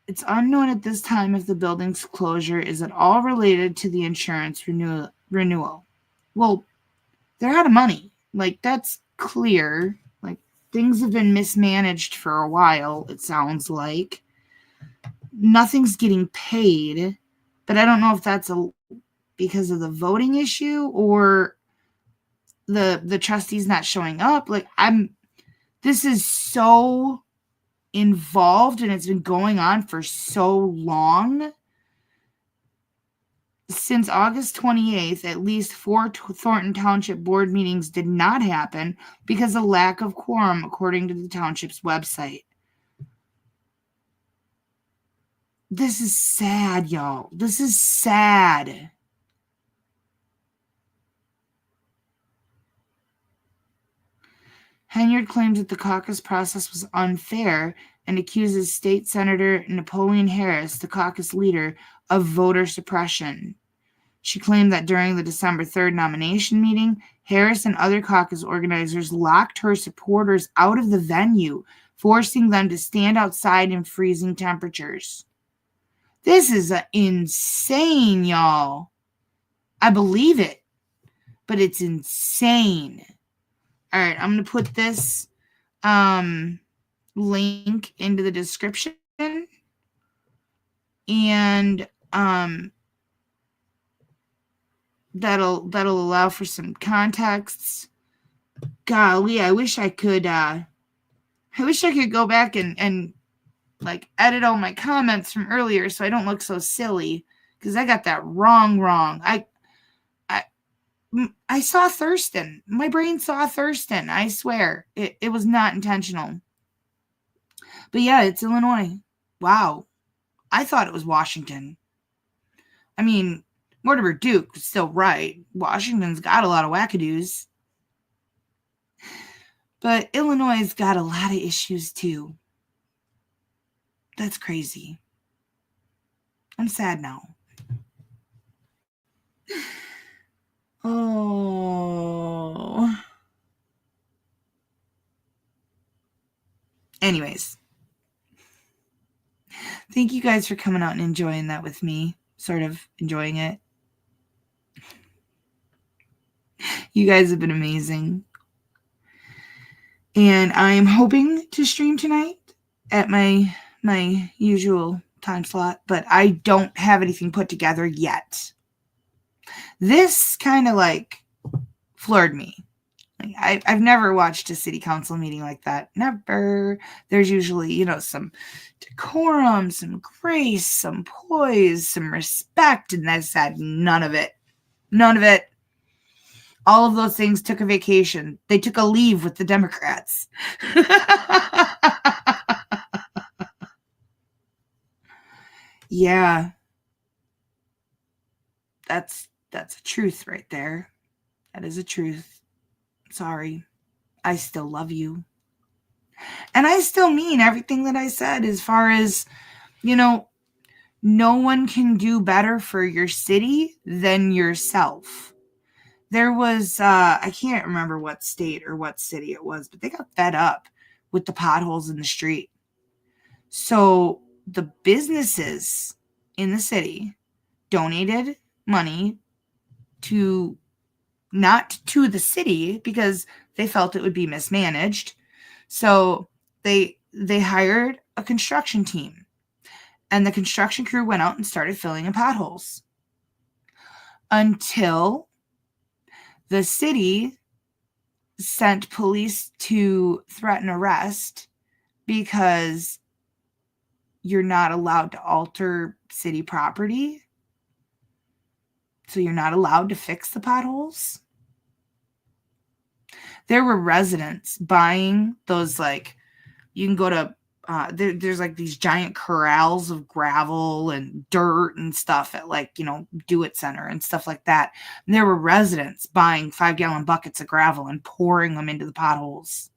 it's unknown at this time if the building's closure is at all related to the insurance renewal. Well, they're out of money. Like, that's clear. Like, things have been mismanaged for a while, it sounds like. Nothing's getting paid, but I don't know if that's because of the voting issue or the trustees not showing up. Like, this is so involved and it's been going on for so long. Since August 28th, at least 4 Thornton Township board meetings did not happen because of lack of quorum, according to the township's website. This is sad, y'all. This is sad. Henyard claims that the caucus process was unfair and accuses State Senator Napoleon Harris, the caucus leader, of voter suppression. She claimed that during the December 3rd nomination meeting, Harris and other caucus organizers locked her supporters out of the venue, forcing them to stand outside in freezing temperatures. This is insane, y'all. I believe it, but it's insane. All right, I'm going to put this link into the description, and that'll allow for some contexts. Golly, I wish I could go back and like edit all my comments from earlier so I don't look so silly, because I got that wrong. I saw Thurston. My brain saw Thurston. I swear. It was not intentional. But yeah, it's Illinois. Wow. I thought it was Washington. I mean, Mortimer Duke was still right. Washington's got a lot of wackadoos. But Illinois has got a lot of issues too. That's crazy. I'm sad now. Oh. Anyways. Thank you guys for coming out and enjoying that with me. Sort of enjoying it. You guys have been amazing. And I'm hoping to stream tonight at my usual time slot, but I don't have anything put together yet. This kind of like floored me. Like I've never watched a city council meeting like that. Never. There's usually, you know, some decorum, some grace, some poise, some respect, and this had none of it. None of it. All of those things took a vacation. They took a leave with the Democrats. Yeah. That's a truth right there. That is a truth. Sorry. I still love you. And I still mean everything that I said as far as, you know, no one can do better for your city than yourself. There was, I can't remember what state or what city it was, but they got fed up with the potholes in the street. So the businesses in the city donated money to, not to the city because they felt it would be mismanaged. So they hired a construction team, and the construction crew went out and started filling in potholes until the city sent police to threaten arrest because you're not allowed to alter city property. So you're not allowed to fix the potholes. There were residents buying those, like, you can go to, there's like these giant corrals of gravel and dirt and stuff at, like, you know, Do It Center and stuff like that. And there were residents buying 5-gallon buckets of gravel and pouring them into the potholes.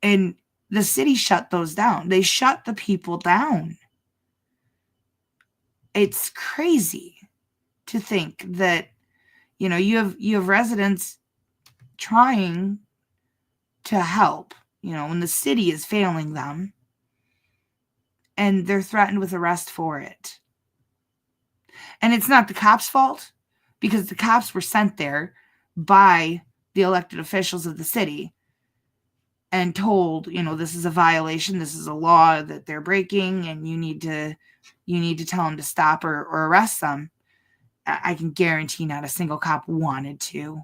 And the city shut those down. They shut the people down. It's crazy to think that, you know, you have residents trying to help, you know, when the city is failing them, and they're threatened with arrest for it. And it's not the cops' fault, because the cops were sent there by the elected officials of the city and told, you know, this is a violation, this is a law that they're breaking, and you need to tell them to stop or arrest them. I can guarantee not a single cop wanted to.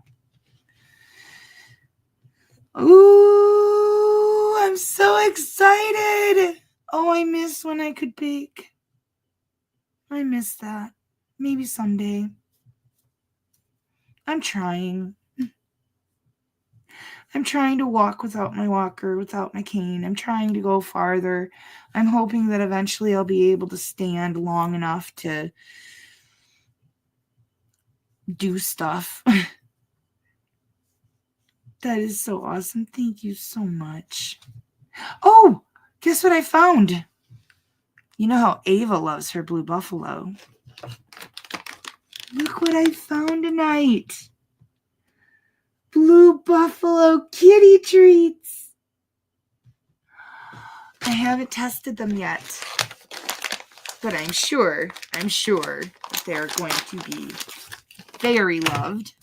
Ooh, I'm so excited. Oh, I miss when I could bake. I miss that. Maybe someday. I'm trying. I'm trying to walk without my walker, without my cane. I'm trying to go farther. I'm hoping that eventually I'll be able to stand long enough to do stuff. That is so awesome. Thank you so much. Oh, guess what I found? You know how Ava loves her Blue Buffalo. Look what I found tonight. Blue Buffalo kitty treats. I haven't tested them yet, but I'm sure that they're going to be very loved.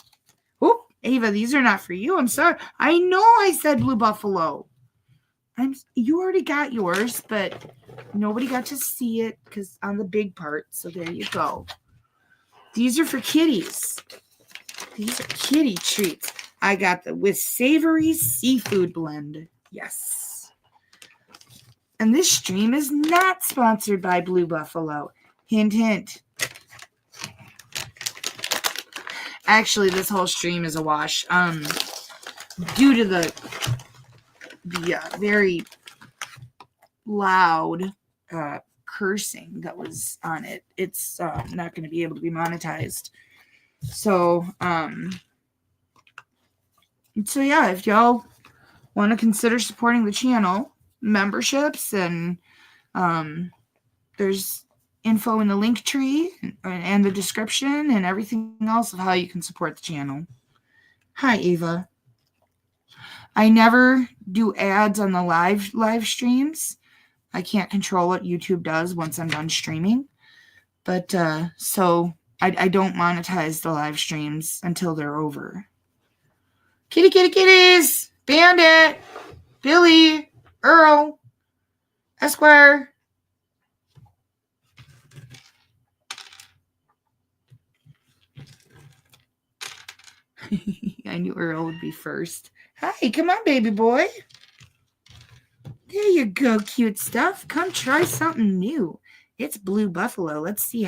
Oh, Ava, these are not for you. I'm sorry. I know I said Blue Buffalo. You already got yours, but nobody got to see it because on the big part. So there you go. These are for kitties. These are kitty treats. I got the with savory seafood blend. Yes. And this stream is not sponsored by Blue Buffalo. Hint, hint. Actually, this whole stream is a wash. Due to the very loud cursing that was on it, it's not going to be able to be monetized. So yeah, if y'all want to consider supporting the channel, memberships, and there's info in the link tree and the description and everything else of how you can support the channel. Hi, Ava. I never do ads on the live streams. I can't control what YouTube does once I'm done streaming. But so I don't monetize the live streams until they're over. Kitty, kitty, kitties! Bandit! Billy! Earl! Esquire! I knew Earl would be first. Hi, come on, baby boy. There you go, cute stuff. Come try something new. It's Blue Buffalo. Let's see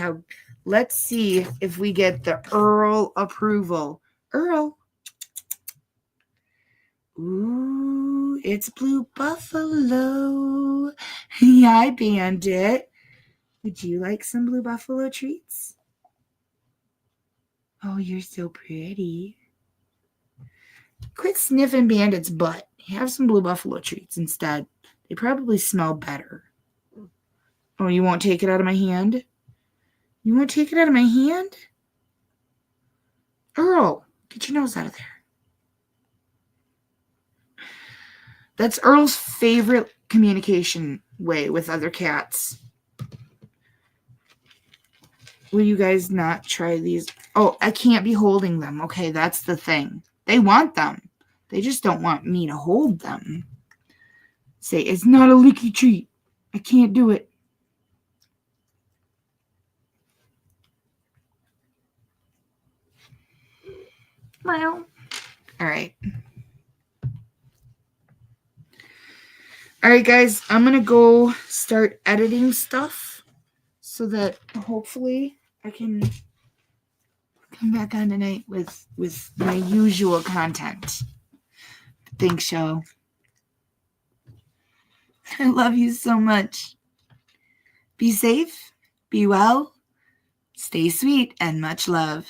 if we get the Earl approval. Earl. Ooh, it's Blue Buffalo. Hi, Bandit. Would you like some Blue Buffalo treats? Oh, you're so pretty. Quit sniffing Bandit's butt. Have some Blue Buffalo treats instead. They probably smell better. Oh, you won't take it out of my hand? You won't take it out of my hand? Earl, get your nose out of there. That's Earl's favorite communication way with other cats. Will you guys not try these? Oh, I can't be holding them. Okay, that's the thing. They want them. They just don't want me to hold them. Say, it's not a leaky treat. I can't do it. Well, all right. All right, guys, I'm going to go start editing stuff so that hopefully I can come back on tonight with my usual content. Thanks, show. I love you so much. Be safe, be well, stay sweet, and much love.